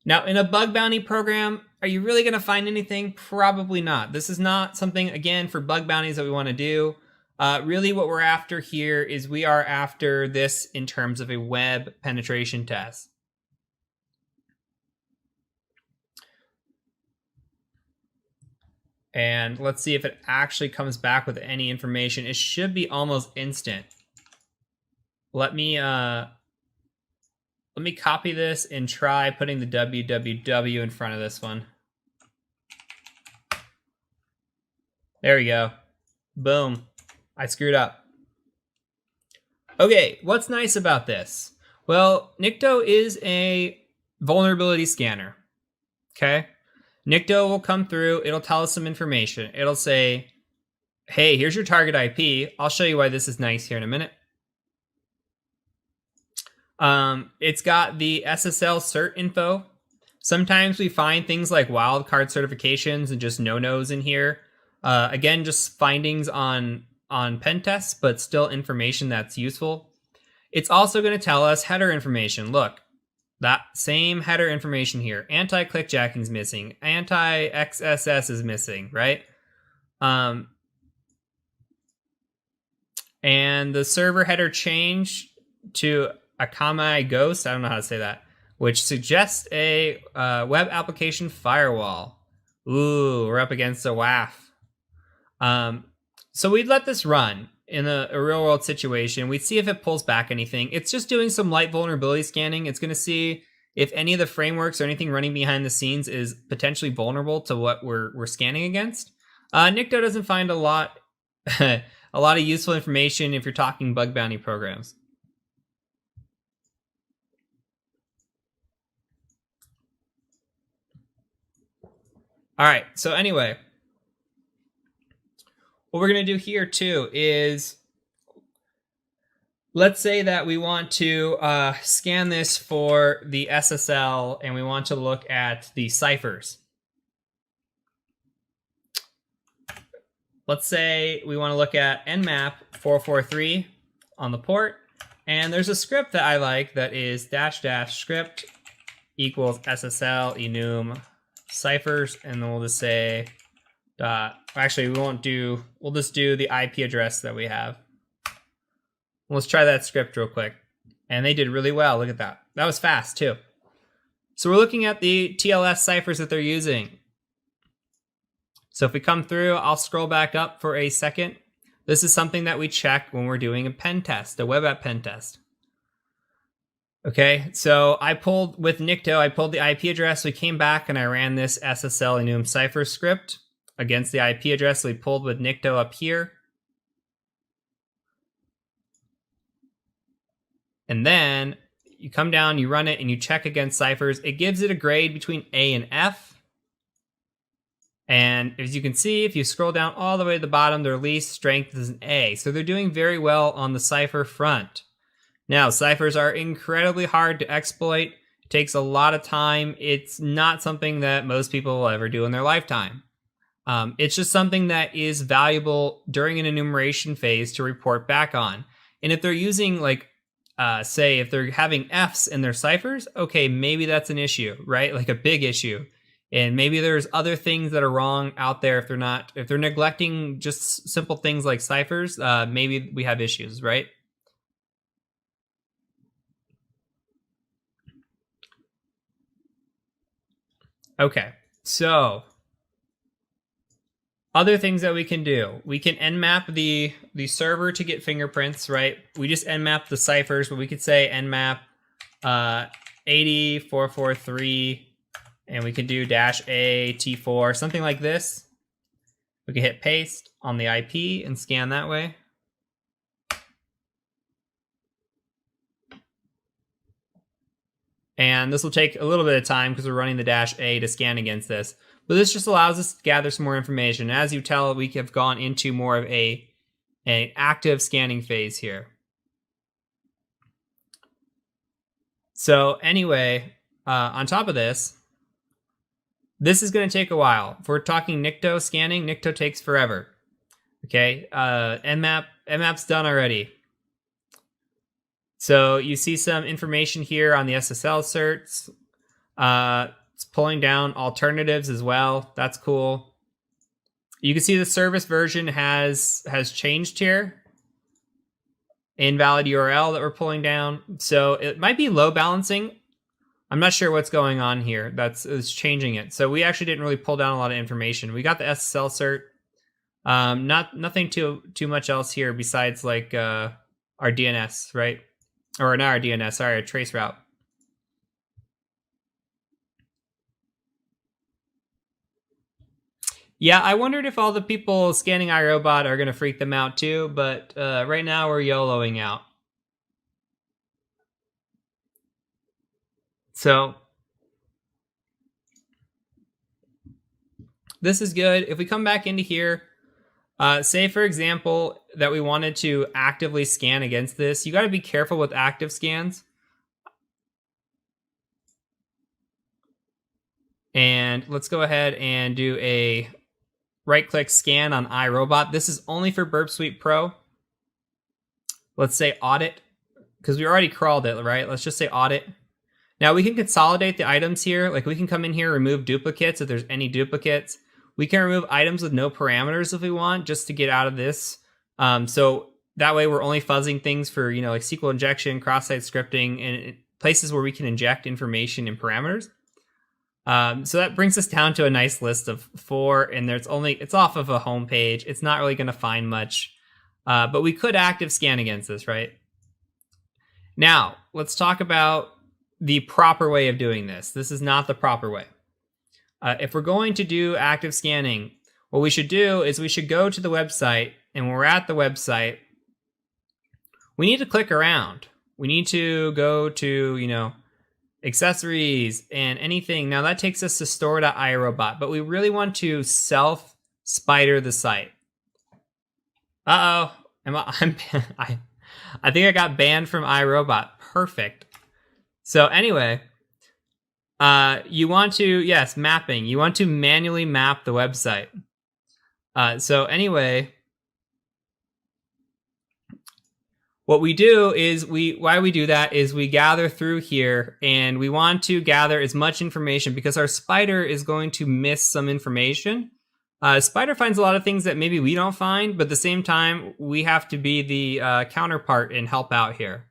Now, in a bug bounty program, are you really going to find anything? Probably not. This is not something, again, for bug bounties that we want to do. Really what we're after here is we are after this in terms of a web penetration test. And let's see if it actually comes back with any information. It should be almost instant. Let me copy this and try putting the www in front of this one. There we go. Boom. I screwed up. Okay, what's nice about this? Well, Nikto is a vulnerability scanner. Okay? Nikto will come through. It'll tell us some information. It'll say, hey, here's your target IP. I'll show you why this is nice here in a minute. It's got the SSL cert info. Sometimes we find things like wildcard certifications and just no-nos in here. Again, just findings on pen tests, but still information that's useful. It's also going to tell us header information. Look, that same header information here. Anti-clickjacking is missing. Anti-XSS is missing, right? And the server header change to Akamai Ghost, I don't know how to say that, which suggests a web application firewall. Ooh, we're up against a WAF. So we'd let this run in a real world situation. We'd see if it pulls back anything. It's just doing some light vulnerability scanning. It's going to see if any of the frameworks or anything running behind the scenes is potentially vulnerable to what we're scanning against. Nikto doesn't find a lot of useful information if you're talking bug bounty programs. All right, so anyway, what we're going to do here too is let's say that we want to scan this for the SSL and we want to look at the ciphers. Let's say we want to look at nmap 443 on the port, and there's a script that I like that is -- script equals SSL enum ciphers, and then we'll just say actually we'll just do the IP address that we have. Let's try that script real quick. And they did really well. Look at that. That was fast too. So we're looking at the TLS ciphers that they're using. So if we come through, I'll scroll back up for a second. This is something that we check when we're doing a pen test, a web app pen test. Okay, so I pulled with Nikto, I pulled the IP address. We came back and I ran this SSL enum cipher script against the IP address we pulled with Nikto up here. And then you come down, you run it, and you check against ciphers. It gives it a grade between A and F. And as you can see, if you scroll down all the way to the bottom, their least strength is an A. So they're doing very well on the cipher front. Now, ciphers are incredibly hard to exploit. It takes a lot of time. It's not something that most people will ever do in their lifetime. It's just something that is valuable during an enumeration phase to report back on. And if they're using, like, say, if they're having Fs in their ciphers, okay, maybe that's an issue, right? Like a big issue. And maybe there's other things that are wrong out there if they're neglecting just simple things like ciphers, maybe we have issues, right? Okay, so other things that we can do. We can nmap the server to get fingerprints, right? We just nmap the ciphers, but we could say nmap 80443, and we could do -A T4, something like this. We can hit paste on the IP and scan that way. And this will take a little bit of time because we're running the -A to scan against this. But this just allows us to gather some more information. As you tell, we have gone into more of an active scanning phase here. So anyway, on top of this is going to take a while. If we're talking Nikto scanning, Nikto takes forever. Okay, nmap's done already. So you see some information here on the SSL certs. It's pulling down alternatives as well. That's cool. You can see the service version has changed here. Invalid URL that we're pulling down. So it might be load balancing. I'm not sure what's going on here. It's changing it. So we actually didn't really pull down a lot of information. We got the SSL cert. Nothing too much else here besides like our DNS, right? Or not our DNS, sorry, our trace route. Yeah, I wondered if all the people scanning iRobot are going to freak them out too, but right now we're YOLOing out. So this is good. If we come back into here, say for example that we wanted to actively scan against this, you got to be careful with active scans. And let's go ahead and do a right-click scan on iRobot. This is only for Burp Suite Pro. Let's say audit, because we already crawled it, right? Let's just say audit. Now we can consolidate the items here. Like we can come in here, remove duplicates if there's any duplicates. We can remove items with no parameters if we want, just to get out of this. So that way we're only fuzzing things for, like SQL injection, cross-site scripting, and places where we can inject information and parameters. So that brings us down to a nice list of 4, and it's off of a home page. It's not really going to find much, but we could active scan against this, right? Now, let's talk about the proper way of doing this. This is not the proper way. If we're going to do active scanning, what we should do is we should go to the website, and when we're at the website, we need to click around. We need to go to, accessories and anything. Now that takes us to store.iRobot, but we really want to self-spider the site. Uh-oh. I think I got banned from iRobot. Perfect. So anyway, you want to, yes, mapping. You want to manually map the website. So anyway, what we do is why we do that is we gather through here, and we want to gather as much information because our spider is going to miss some information. Spider finds a lot of things that maybe we don't find, but at the same time, we have to be the counterpart and help out here.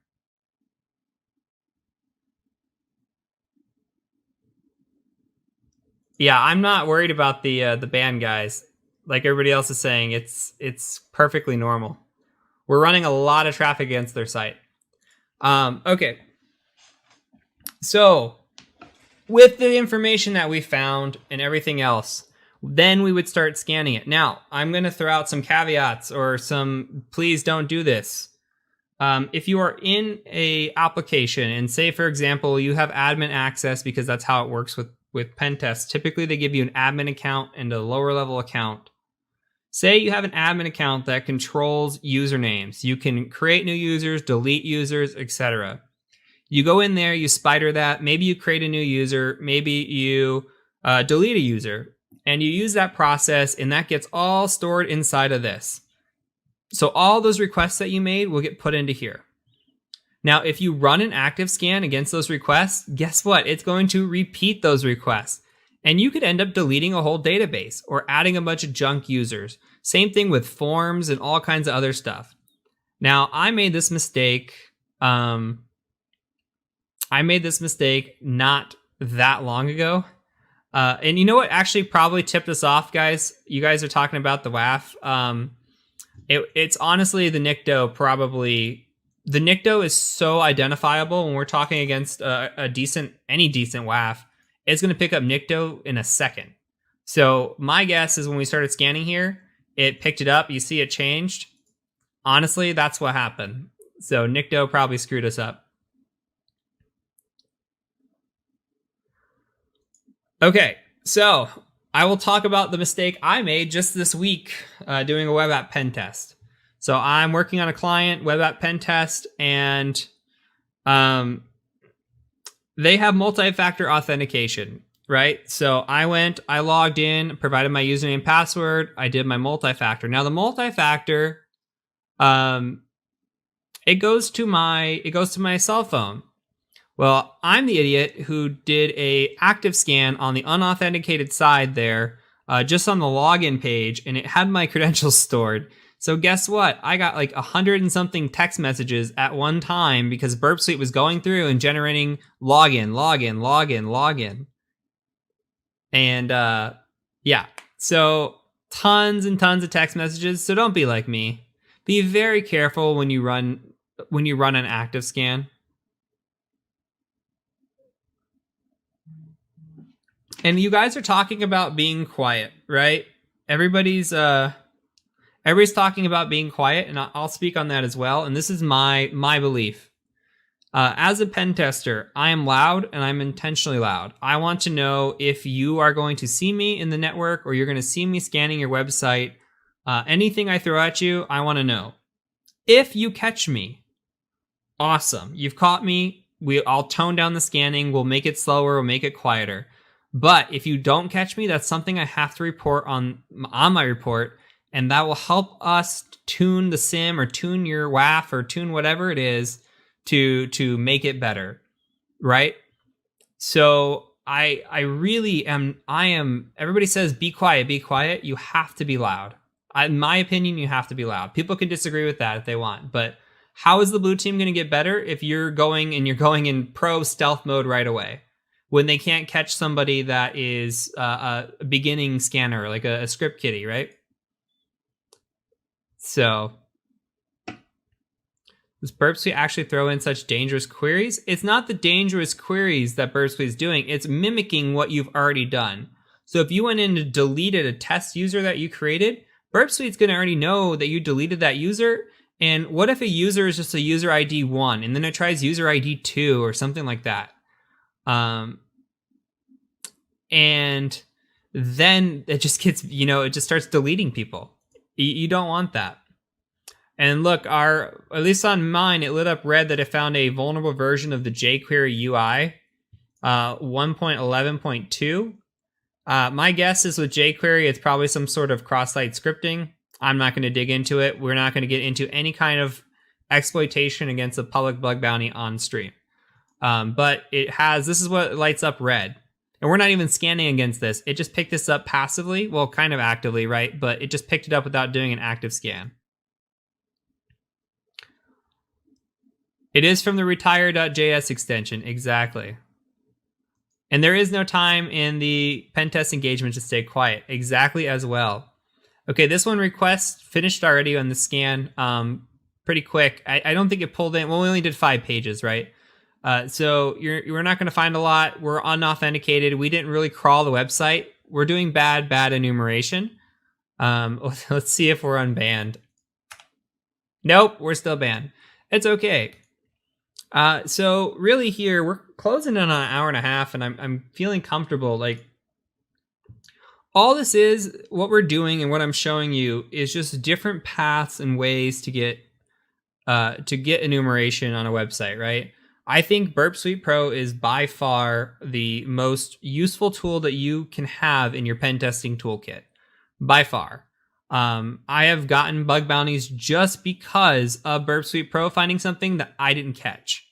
Yeah, I'm not worried about the ban, guys. Like everybody else is saying, it's perfectly normal. We're running a lot of traffic against their site. Okay. So, with the information that we found and everything else, then we would start scanning it. Now, I'm going to throw out some caveats or some, please don't do this. If you are in a application and say, for example, you have admin access, because that's how it works with pen tests. Typically, they give you an admin account and a lower level account. Say you have an admin account that controls usernames. You can create new users, delete users, etc. You go in there, you spider that. Maybe you create a new user. Maybe you delete a user. And you use that process, and that gets all stored inside of this. So all those requests that you made will get put into here. Now, if you run an active scan against those requests, guess what? It's going to repeat those requests. And you could end up deleting a whole database or adding a bunch of junk users. Same thing with forms and all kinds of other stuff. Now, I made this mistake. I made this mistake not that long ago. And you know what actually probably tipped us off, guys? You guys are talking about the WAF. It's honestly the Nikto probably. The Nikto is so identifiable when we're talking against any decent WAF. It's going to pick up Nikto in a second. So my guess is when we started scanning here, it picked it up. You see it changed. Honestly, that's what happened. So Nikto probably screwed us up. Okay, so I will talk about the mistake I made just this week doing a web app pen test. So I'm working on a client web app pen test, and they have multi-factor authentication, right? So I logged in, provided my username and password. I did my multi-factor. Now the multi-factor, it goes to my cell phone. Well, I'm the idiot who did a active scan on the unauthenticated side there, just on the login page, and it had my credentials stored. So guess what? I got like 100 and something text messages at one time because Burp Suite was going through and generating login. And yeah, so tons and tons of text messages. So don't be like me. Be very careful when you run an active scan. And you guys are talking about being quiet, right? Everybody's talking about being quiet, and I'll speak on that as well. And this is my belief. As a pen tester, I am loud, and I'm intentionally loud. I want to know if you are going to see me in the network or you're going to see me scanning your website. Anything I throw at you, I want to know. If you catch me, awesome. You've caught me. I'll tone down the scanning. We'll make it slower. We'll make it quieter. But if you don't catch me, that's something I have to report on my report. And that will help us tune the SIM or tune your WAF or tune whatever it is to make it better, right? So I really am. Everybody says be quiet, be quiet. You have to be loud. In my opinion, you have to be loud. People can disagree with that if they want, but how is the blue team going to get better if you're going in pro stealth mode right away when they can't catch somebody that is a beginning scanner, like a script kiddie, right? So, does Burp Suite actually throw in such dangerous queries? It's not the dangerous queries that Burp Suite is doing. It's mimicking what you've already done. So if you went in and deleted a test user that you created, Burp Suite's going to already know that you deleted that user. And what if a user is just a user ID 1 and then it tries user ID 2 or something like that? And then it just gets, it just starts deleting people. You don't want that. And look, at least on mine, it lit up red that it found a vulnerable version of the jQuery UI 1.11.2. My guess is with jQuery, it's probably some sort of cross-site scripting. I'm not going to dig into it. We're not going to get into any kind of exploitation against the public bug bounty on stream. But this is what lights up red. And we're not even scanning against this. It just picked this up passively. Well, kind of actively, right? But it just picked it up without doing an active scan. It is from the retire.js extension, exactly. And there is no time in the pen test engagement to stay quiet, exactly as well. Okay, this one request finished already on the scan pretty quick. I don't think it pulled in. Well, we only did 5 pages, right? So you're not going to find a lot. We're unauthenticated. We didn't really crawl the website. We're doing bad enumeration. Let's see if we're unbanned. Nope, we're still banned. It's okay. So really here, we're closing in on an hour and a half, and I'm feeling comfortable. Like, all this is, what we're doing and what I'm showing you is just different paths and ways to get enumeration on a website, right? I think Burp Suite Pro is by far the most useful tool that you can have in your pen testing toolkit, by far. I have gotten bug bounties just because of Burp Suite Pro finding something that I didn't catch.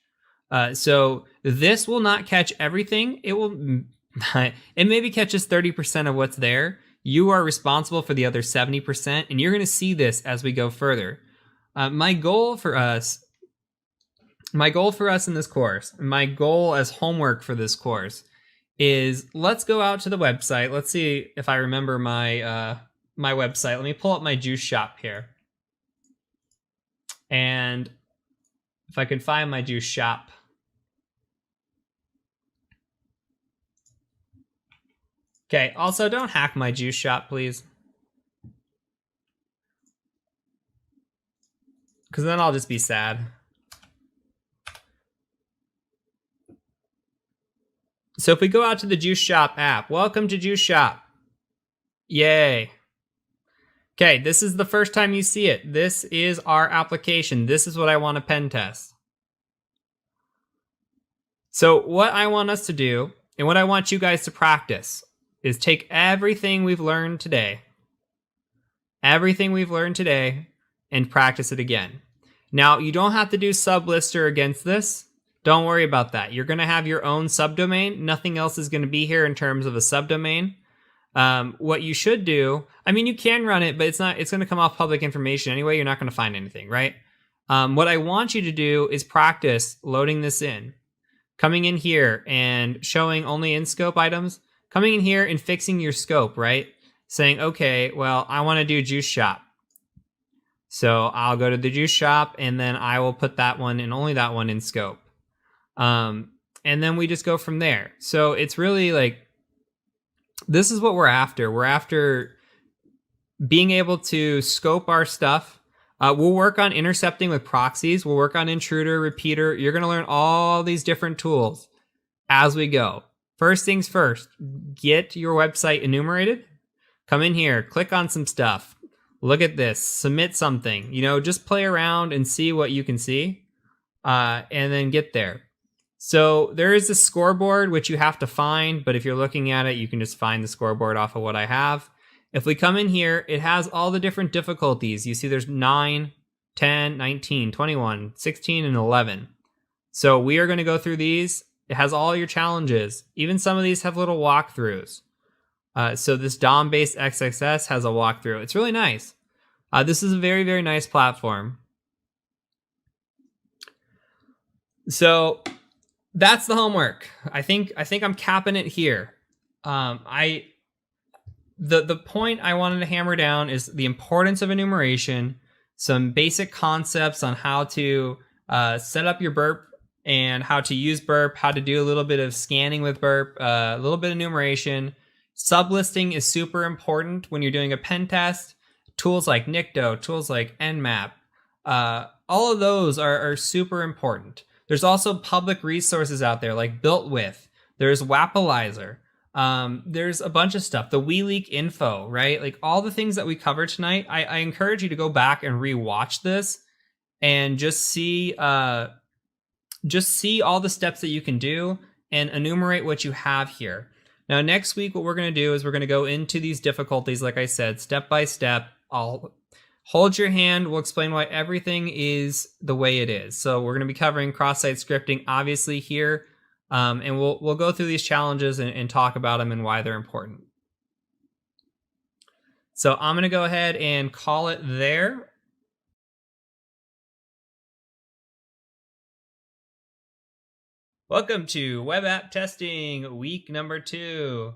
So this will not catch everything. It maybe catches 30% of what's there. You are responsible for the other 70%, and you're going to see this as we go further. My goal for us in this course, my goal as homework for this course is, let's go out to the website. Let's see if I remember my website. Let me pull up my juice shop here. And if I can find my juice shop. Okay, also don't hack my juice shop, please. Because then I'll just be sad. So if we go out to the Juice Shop app, welcome to Juice Shop. Yay. Okay, this is the first time you see it. This is our application. This is what I want to pen test. So what I want us to do, and what I want you guys to practice, is take everything we've learned today, and practice it again. Now, you don't have to do sublister against this. Don't worry about that. You're going to have your own subdomain. Nothing else is going to be here in terms of a subdomain. What you should do, I mean, you can run it, but it's going to come off public information anyway. You're not going to find anything, right? What I want you to do is practice loading this in, coming in here and showing only in scope items, coming in here and fixing your scope, right? Saying, okay, well, I want to do Juice Shop. So I'll go to the Juice Shop, and then I will put that one and only that one in scope. And then we just go from there. So it's really like, this is what we're after. We're after being able to scope our stuff. We'll work on intercepting with proxies. We'll work on intruder, repeater. You're going to learn all these different tools as we go. First things first, get your website enumerated. Come in here, click on some stuff. Look at this, submit something. Just play around and see what you can see, and then get there. So there is a scoreboard, which you have to find, but if you're looking at it, you can just find the scoreboard off of what I have. If we come in here, it has all the different difficulties. You see there's 9, 10, 19, 21, 16, and 11. So we are going to go through these. It has all your challenges. Even some of these have little walkthroughs. So this DOM-based XXS has a walkthrough. It's really nice. This is a very, very nice platform. So that's the homework. I think I'm capping it here. The point I wanted to hammer down is the importance of enumeration, some basic concepts on how to set up your burp and how to use burp, how to do a little bit of scanning with burp, a little bit of enumeration. Sublisting is super important when you're doing a pen test. Tools like Nikto, tools like Nmap, all of those are super important. There's also public resources out there like BuiltWith. There's Wapalizer. There's a bunch of stuff. The WeLeak info, right? Like all the things that we covered tonight. I encourage you to go back and rewatch this and just see all the steps that you can do and enumerate what you have here. Now, next week, what we're going to do is we're going to go into these difficulties, like I said, step by step. I'll hold your hand. We'll explain why everything is the way it is. So we're going to be covering cross-site scripting, obviously, here. And we'll go through these challenges and talk about them and why they're important. So I'm going to go ahead and call it there. Welcome to Web App Testing, week number 2.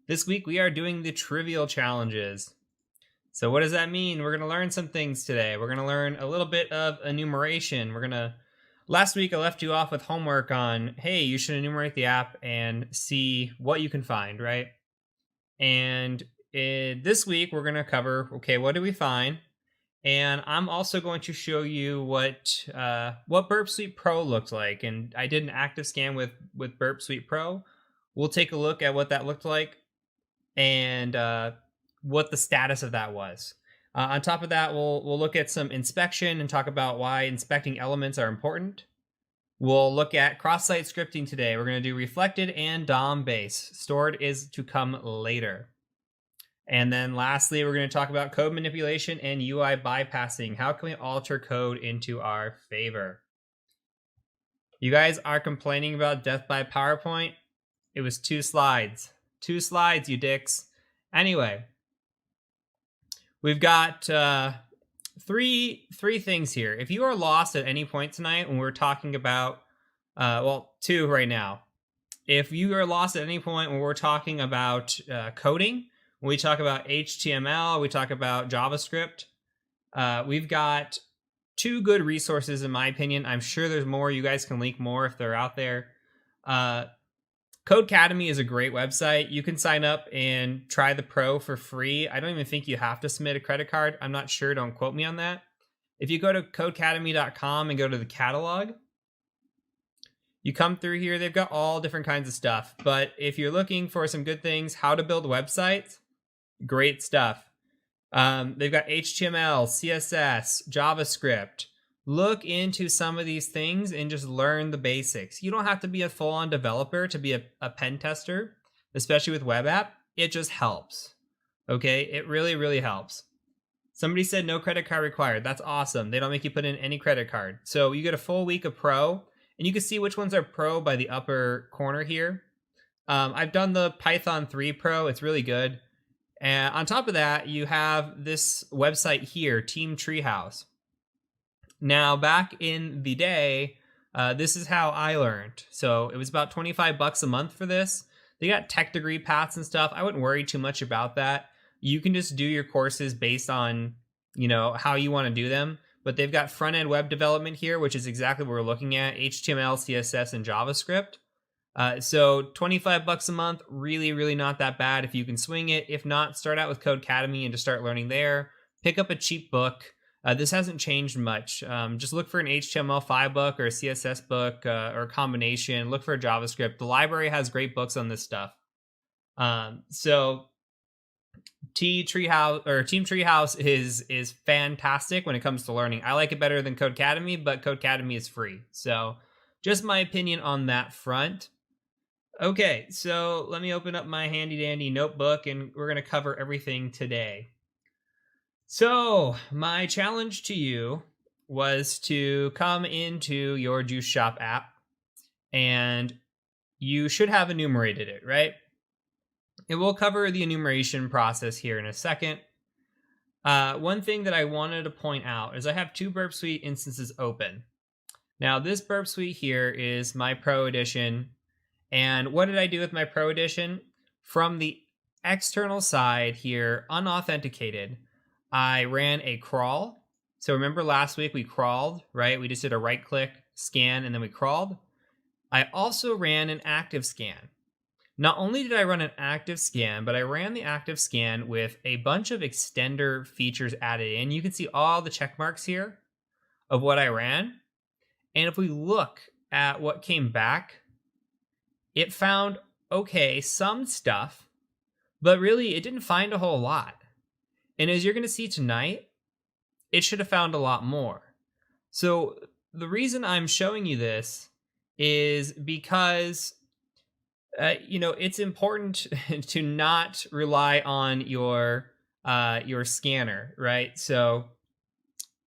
This week we are doing the trivial challenges. So what does that mean? We're going to learn some things today. We're going to learn a little bit of enumeration. Last week I left you off with homework on, hey, you should enumerate the app and see what you can find, right? And this week we're going to cover, okay, what do we find? And I'm also going to show you what Burp Suite Pro looked like. And I did an active scan with Burp Suite Pro. We'll take a look at what that looked like and what the status of that was. On top of that, we'll look at some inspection and talk about why inspecting elements are important. We'll look at cross-site scripting today. We're going to do reflected and DOM base. Stored is to come later. And then lastly, we're going to talk about code manipulation and UI bypassing. How can we alter code into our favor? You guys are complaining about death by PowerPoint. It was 2 slides. 2 slides, you dicks. Anyway, we've got 3 things here. If you are lost at any point tonight when we're talking about, 2 right now. If you are lost at any point when we're talking about coding, when we talk about HTML, we talk about JavaScript, we've got 2 good resources in my opinion. I'm sure there's more. You guys can link more if they're out there. Codecademy is a great website. You can sign up and try the Pro for free. I don't even think you have to submit a credit card. I'm not sure. Don't quote me on that. If you go to codecademy.com and go to the catalog, you come through here. They've got all different kinds of stuff. But if you're looking for some good things, how to build websites, great stuff. They've got HTML, CSS, JavaScript. Look into some of these things and just learn the basics. You don't have to be a full-on developer to be a pen tester, especially with web app. It just helps. Okay, it really, really helps. Somebody said no credit card required. That's awesome. They don't make you put in any credit card. So you get a full week of Pro, and you can see which ones are Pro by the upper corner here. I've done the Python 3 Pro. It's really good. And on top of that, you have this website here, Team Treehouse. Now, back in the day, this is how I learned. So it was about $25 a month for this. They got tech degree paths and stuff. I wouldn't worry too much about that. You can just do your courses based on, how you want to do them. But they've got front-end web development here, which is exactly what we're looking at, HTML, CSS, and JavaScript. So $25 a month, really, really not that bad if you can swing it. If not, start out with Codecademy and just start learning there. Pick up a cheap book. This hasn't changed much. Just look for an HTML5 book or a CSS book or a combination. Look for a JavaScript. The library has great books on this stuff. So Team Treehouse is fantastic when it comes to learning. I like it better than Codecademy, but Codecademy is free. So just my opinion on that front. Okay, so let me open up my handy dandy notebook and we're going to cover everything today. So my challenge to you was to come into your Juice Shop app and you should have enumerated it, right? And we'll cover the enumeration process here in a second. One thing that I wanted to point out is I have 2 Burp Suite instances open. Now this Burp Suite here is my Pro Edition. And what did I do with my Pro Edition? From the external side here, unauthenticated, I ran a crawl. So remember last week we crawled, right? We just did a right click, scan, and then we crawled. I also ran an active scan. Not only did I run an active scan, but I ran the active scan with a bunch of extender features added in. You can see all the check marks here of what I ran. And if we look at what came back, it found okay, some stuff, but really it didn't find a whole lot. And as you're going to see tonight, it should have found a lot more. So the reason I'm showing you this is because it's important to not rely on your scanner, right? So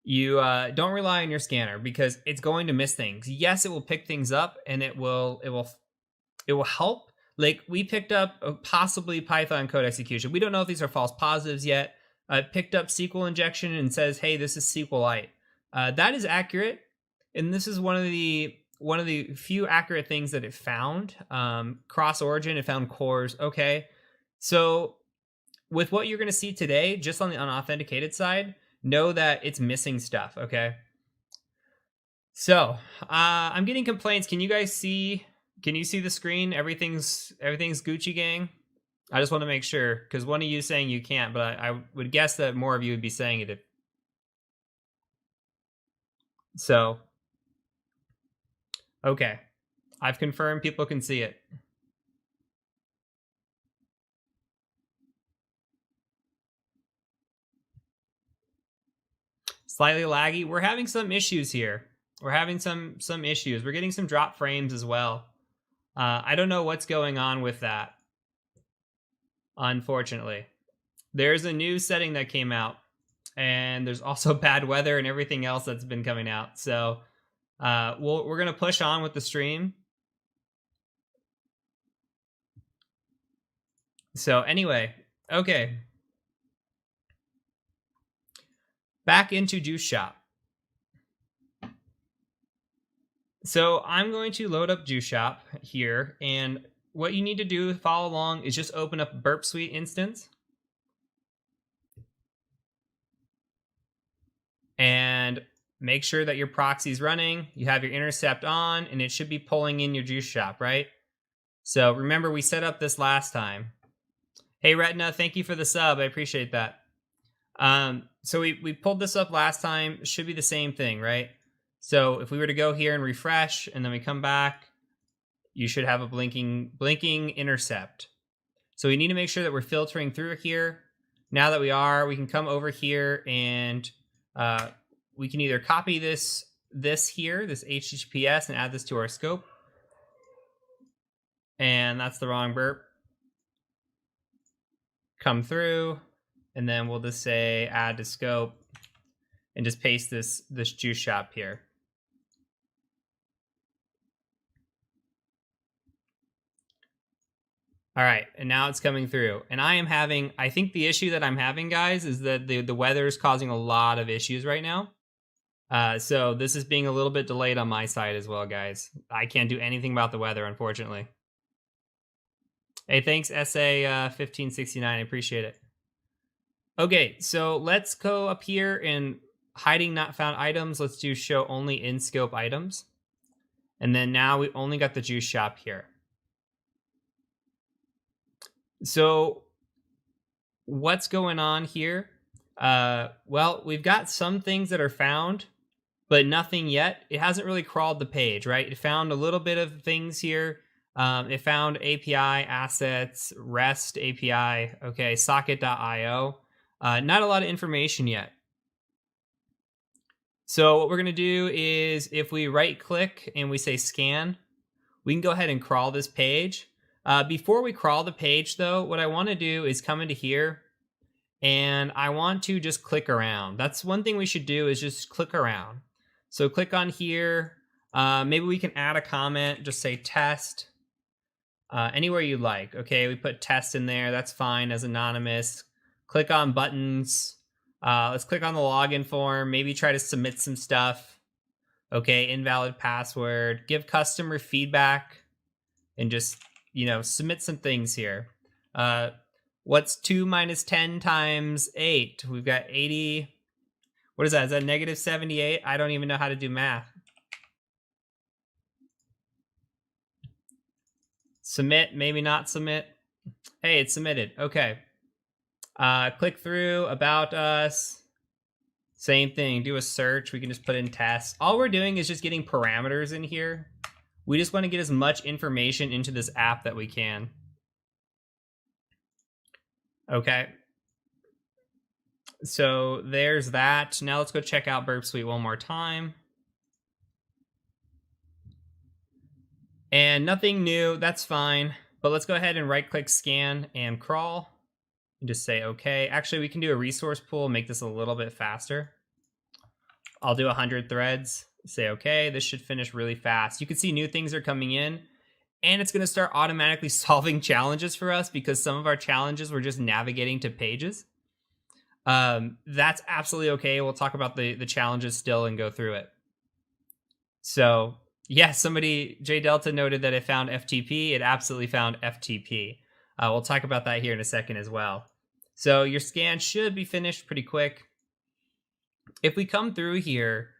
you don't rely on your scanner because it's going to miss things. Yes, it will pick things up and it will help. Like we picked up possibly Python code execution. We don't know if these are false positives yet. Picked up SQL injection and says, "Hey, this is SQLite." That is accurate, and this is one of the few accurate things that it found. Cross origin, it found cores. Okay, so with what you're going to see today, just on the unauthenticated side, know that it's missing stuff. Okay, so I'm getting complaints. Can you guys see? Can you see the screen? Everything's Gucci gang. I just want to make sure, because one of you saying you can't, but I would guess that more of you would be saying it. So, okay. I've confirmed people can see it. Slightly laggy. We're having some issues here. We're having some issues. We're getting some drop frames as well. I don't know what's going on with that. Unfortunately, there's a new setting that came out, and there's also bad weather and everything else that's been coming out. So we're gonna push on with the stream. So anyway, okay, back into Juice Shop. So I'm going to load up Juice Shop here, and what you need to do to follow along is just open up Burp Suite instance. And make sure that your proxy's running, you have your intercept on, and it should be pulling in your Juice Shop, right? So remember, we set up this last time. Hey, Retina, thank you for the sub. I appreciate that. So we pulled this up last time. It should be the same thing, right? So if we were to go here and refresh, and then we come back, you should have a blinking intercept. So we need to make sure that we're filtering through here. Now that we are, we can come over here and we can either copy this here, this HTTPS, and add this to our scope. And that's the wrong burp. Come through, and then we'll just say add to scope and just paste this Juice Shop here. All right, and now it's coming through. And I think the issue that I'm having, guys, is that the weather is causing a lot of issues right now. So this is being a little bit delayed on my side as well, guys. I can't do anything about the weather, unfortunately. Hey, thanks, SA1569. I appreciate it. Okay, so let's go up here and hiding not found items. Let's do show only in scope items. And then now we only got the Juice Shop here. So what's going on here? Well, we've got some things that are found, but nothing yet. It hasn't really crawled the page, right? It found a little bit of things here. It found API assets, REST API, okay, socket.io. Not a lot of information yet. So what we're going to do is if we right click and we say scan, we can go ahead and crawl this page. Before we crawl the page, though, what I want to do is come into here, and I want to just click around. That's one thing we should do, is just click around. So click on here. Maybe we can add a comment, just say test, anywhere you'd like. Okay, we put test in there. That's fine as anonymous. Click on buttons. Let's click on the login form. Maybe try to submit some stuff. Okay, invalid password. Give customer feedback, and just submit some things here. What's 2 minus 10 times 8? We've got 80. What is that? Is that negative 78? I don't even know how to do math. Submit, maybe not submit. Hey, it's submitted. Okay. Click through, about us. Same thing, do a search. We can just put in tests. All we're doing is just getting parameters in here. We just want to get as much information into this app that we can. Okay. So there's that. Now let's go check out Burp Suite one more time. And nothing new, that's fine. But let's go ahead and right-click Scan and Crawl. And just say okay. Actually, we can do a resource pool, make this a little bit faster. I'll do 100 threads, say okay. This should finish really fast. You can see new things are coming in, and it's going to start automatically solving challenges for us because some of our challenges were just navigating to pages. That's absolutely okay. We'll talk about the challenges still and go through it. So yeah, somebody, J Delta, noted that it found FTP. It absolutely found FTP. We'll talk about that here in a second as well. So your scan should be finished pretty quick. If we come through here,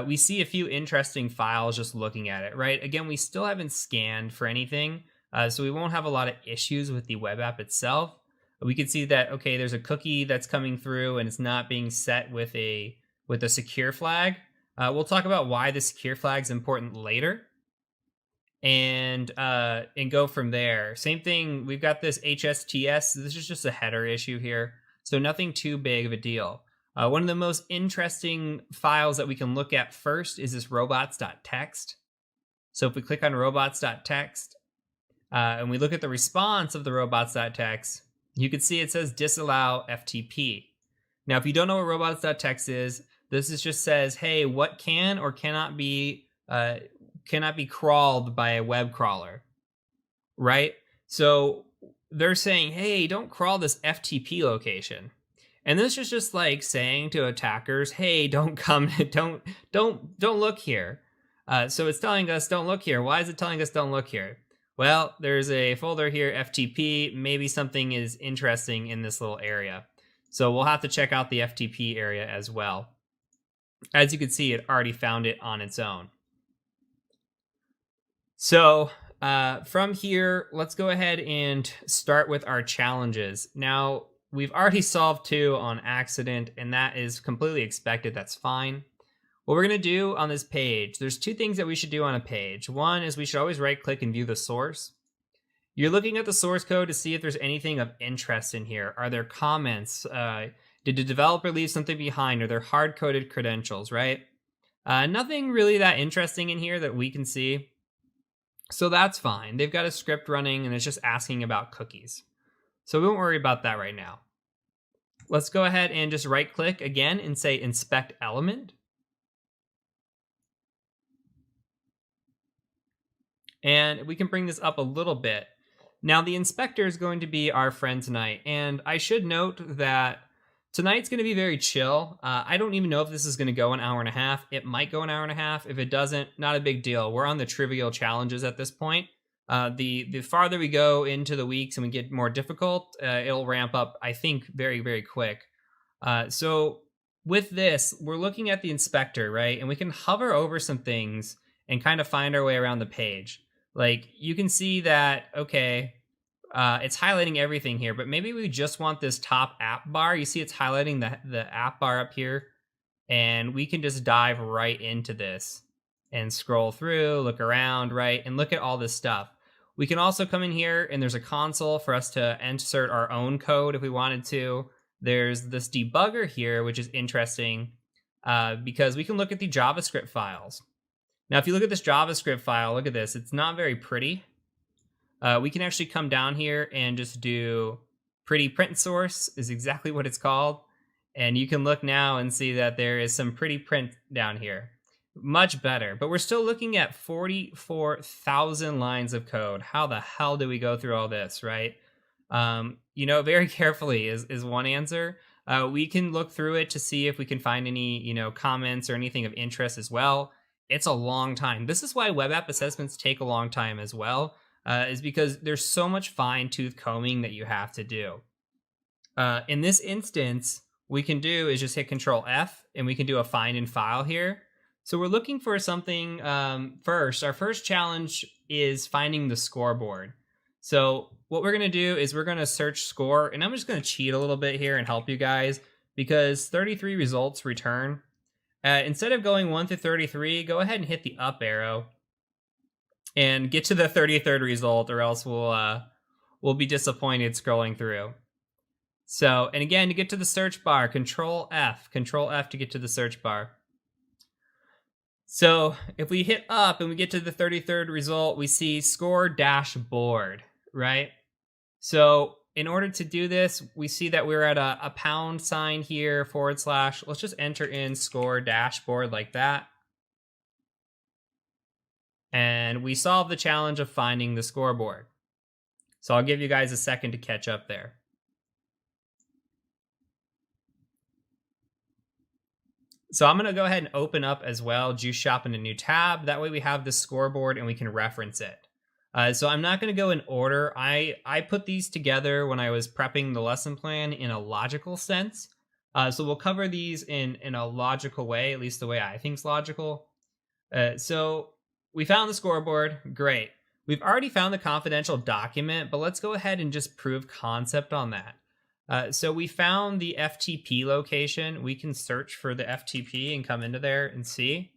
we see a few interesting files just looking at it, right? Again, we still haven't scanned for anything, so we won't have a lot of issues with the web app itself. We can see that, okay, there's a cookie that's coming through and it's not being set with a secure flag. We'll talk about why the secure flag is important later, and go from there. Same thing, we've got this HSTS. This is just a header issue here, so nothing too big of a deal. One of the most interesting files that we can look at first is this robots.txt. So if we click on robots.txt and we look at the response of the robots.txt, you can see it says disallow FTP. Now, if you don't know what robots.txt is, this just says, hey, what can or cannot be crawled by a web crawler, right? So they're saying, hey, don't crawl this FTP location. And this is just like saying to attackers, hey, don't come, don't look here. So it's telling us don't look here. Why is it telling us don't look here? Well, there's a folder here, FTP. Maybe something is interesting in this little area. So we'll have to check out the FTP area as well. As you can see, it already found it on its own. So from here, let's go ahead and start with our challenges. Now, we've already solved 2 on accident, and that is completely expected. That's fine. What we're going to do on this page, there's 2 things that we should do on a page. One is we should always right-click and view the source. You're looking at the source code to see if there's anything of interest in here. Are there comments? Did the developer leave something behind? Are there hard-coded credentials, right? Nothing really that interesting in here that we can see. So that's fine. They've got a script running, and it's just asking about cookies. So we won't worry about that right now. Let's go ahead and just right-click again and say Inspect Element. And we can bring this up a little bit. Now, the inspector is going to be our friend tonight. And I should note that tonight's going to be very chill. I don't even know if this is going to go an hour and a half. It might go an hour and a half. If it doesn't, not a big deal. We're on the trivial challenges at this point. The farther we go into the weeks and we get more difficult, it'll ramp up, I think, very, very quick. So with this, we're looking at the inspector, right? And we can hover over some things and kind of find our way around the page. Like, you can see that, okay, it's highlighting everything here, but maybe we just want this top app bar. You see it's highlighting the app bar up here, and we can just dive right into this and scroll through, look around, right, and look at all this stuff. We can also come in here, and there's a console for us to insert our own code if we wanted to. There's this debugger here, which is interesting because we can look at the JavaScript files. Now, if you look at this JavaScript file, look at this. It's not very pretty. We can actually come down here and just do pretty print source is exactly what it's called. And you can look now and see that there is some pretty print down here. Much better. But we're still looking at 44,000 lines of code. How the hell do we go through all this, right? Very carefully is one answer. We can look through it to see if we can find any, comments or anything of interest as well. It's a long time. This is why web app assessments take a long time as well, is because there's so much fine-tooth combing that you have to do. In this instance, we can do is just hit Control F, and we can do a find in file here. So we're looking for something first. Our first challenge is finding the scoreboard. So what we're going to do is we're going to search score, and I'm just going to cheat a little bit here and help you guys because 33 results return. Instead of going 1 through 33, go ahead and hit the up arrow. and get to the 33rd result, or else we'll be disappointed scrolling through. So, and again, to get to the search bar, Control F to get to the search bar. So if we hit up and we get to the 33rd result, we see score dashboard, right? So in order to do this, we see that we're at a pound sign here, / Let's just enter in score dashboard like that. And we solve the challenge of finding the scoreboard. So I'll give you guys a second to catch up there. So I'm going to go ahead and open up as well Juice Shop in a new tab. That way we have the scoreboard and we can reference it. So I'm not going to go in order. I put these together when I was prepping the lesson plan in a logical sense. So we'll cover these in a logical way, at least the way I think is logical. So we found the scoreboard. Great. We've already found the confidential document, but let's go ahead and just prove concept on that. So we found the FTP location. We can search for the FTP and come into there and see.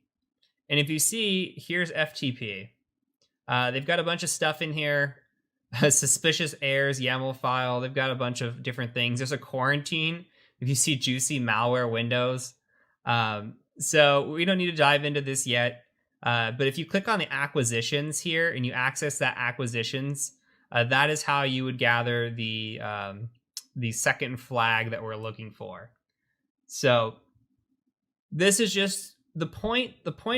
And if you see, here's FTP. They've got a bunch of stuff in here. Suspicious errors, YAML file. They've got a bunch of different things. There's a quarantine. If you see juicy malware windows. So we don't need to dive into this yet. But if you click on the acquisitions here and you access that acquisitions, that is how you would gather the second flag that we're looking for. So this is just the point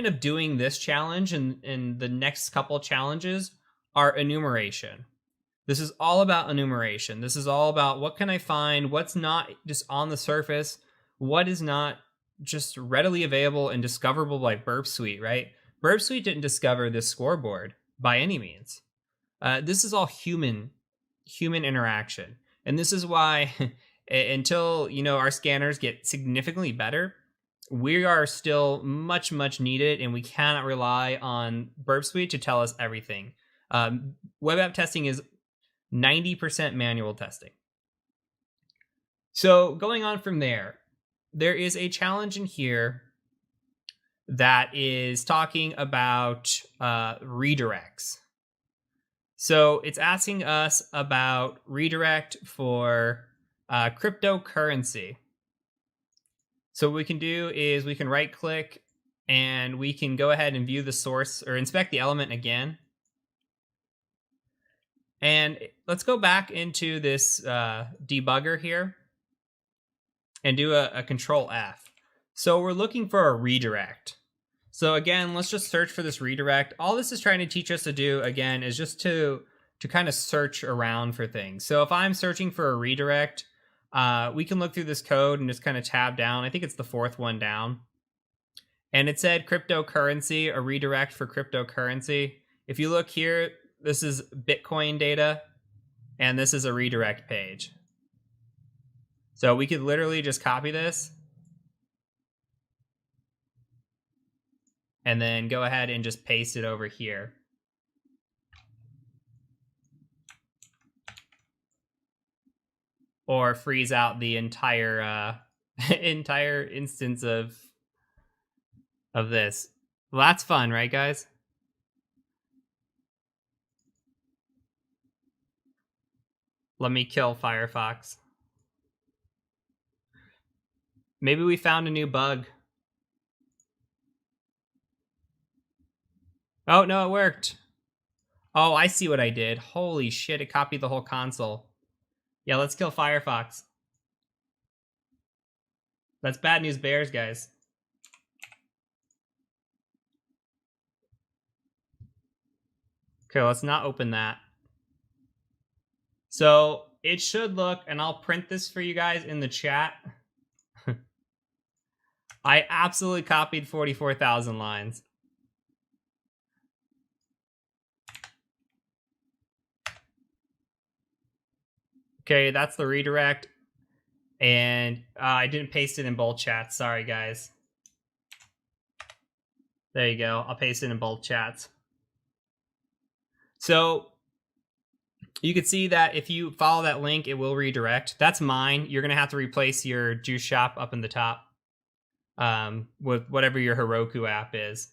of doing this challenge and the next couple challenges are enumeration. This is all about enumeration. This is all about what can I find, what's not just on the surface, what is not just readily available and discoverable by Burp Suite, right? Burp Suite didn't discover this scoreboard by any means. This is all human interaction. And this is why until, our scanners get significantly better, we are still much, much needed, and we cannot rely on Burp Suite to tell us everything. Web app testing is 90% manual testing. So going on from there is a challenge in here that is talking about redirects. So it's asking us about redirect for cryptocurrency. So what we can do is we can right click and we can go ahead and view the source or inspect the element again. And let's go back into this debugger here and do a Control F. So we're looking for a redirect. So again, let's just search for this redirect. All this is trying to teach us to do, again, is just to kind of search around for things. So if I'm searching for a redirect, we can look through this code and just kind of tab down. I think it's the fourth one down. And it said cryptocurrency, a redirect for cryptocurrency. If you look here, this is Bitcoin data, and this is a redirect page. So we could literally just copy this and then go ahead and just paste it over here. Or freeze out the entire entire instance of this. Well, that's fun, right, guys? Let me kill Firefox. Maybe we found a new bug. Oh, no, it worked. Oh, I see what I did. Holy shit, it copied the whole console. Yeah, let's kill Firefox. That's bad news bears, guys. Okay, let's not open that. So it should look, and I'll print this for you guys in the chat. I absolutely copied 44,000 lines. Okay, that's the redirect. And I didn't paste it in both chats. Sorry, guys. There you go. I'll paste it in both chats. So you can see that if you follow that link, it will redirect. That's mine. You're going to have to replace your Juice Shop up in the top with whatever your Heroku app is.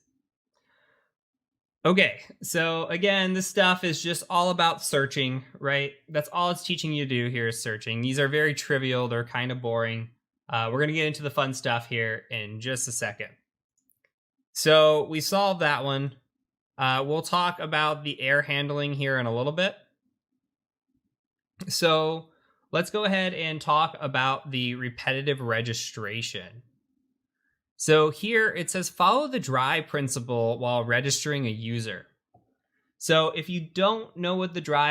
Okay, so again, this stuff is just all about searching, right? That's all it's teaching you to do here is searching. These are very trivial, they're kind of boring. We're going to get into the fun stuff here in just a second. So we solved that one. We'll talk about the air handling here in a little bit. So let's go ahead and talk about the repetitive registration. So here it says follow the drive principle while registering a user. So if you don't know what the drive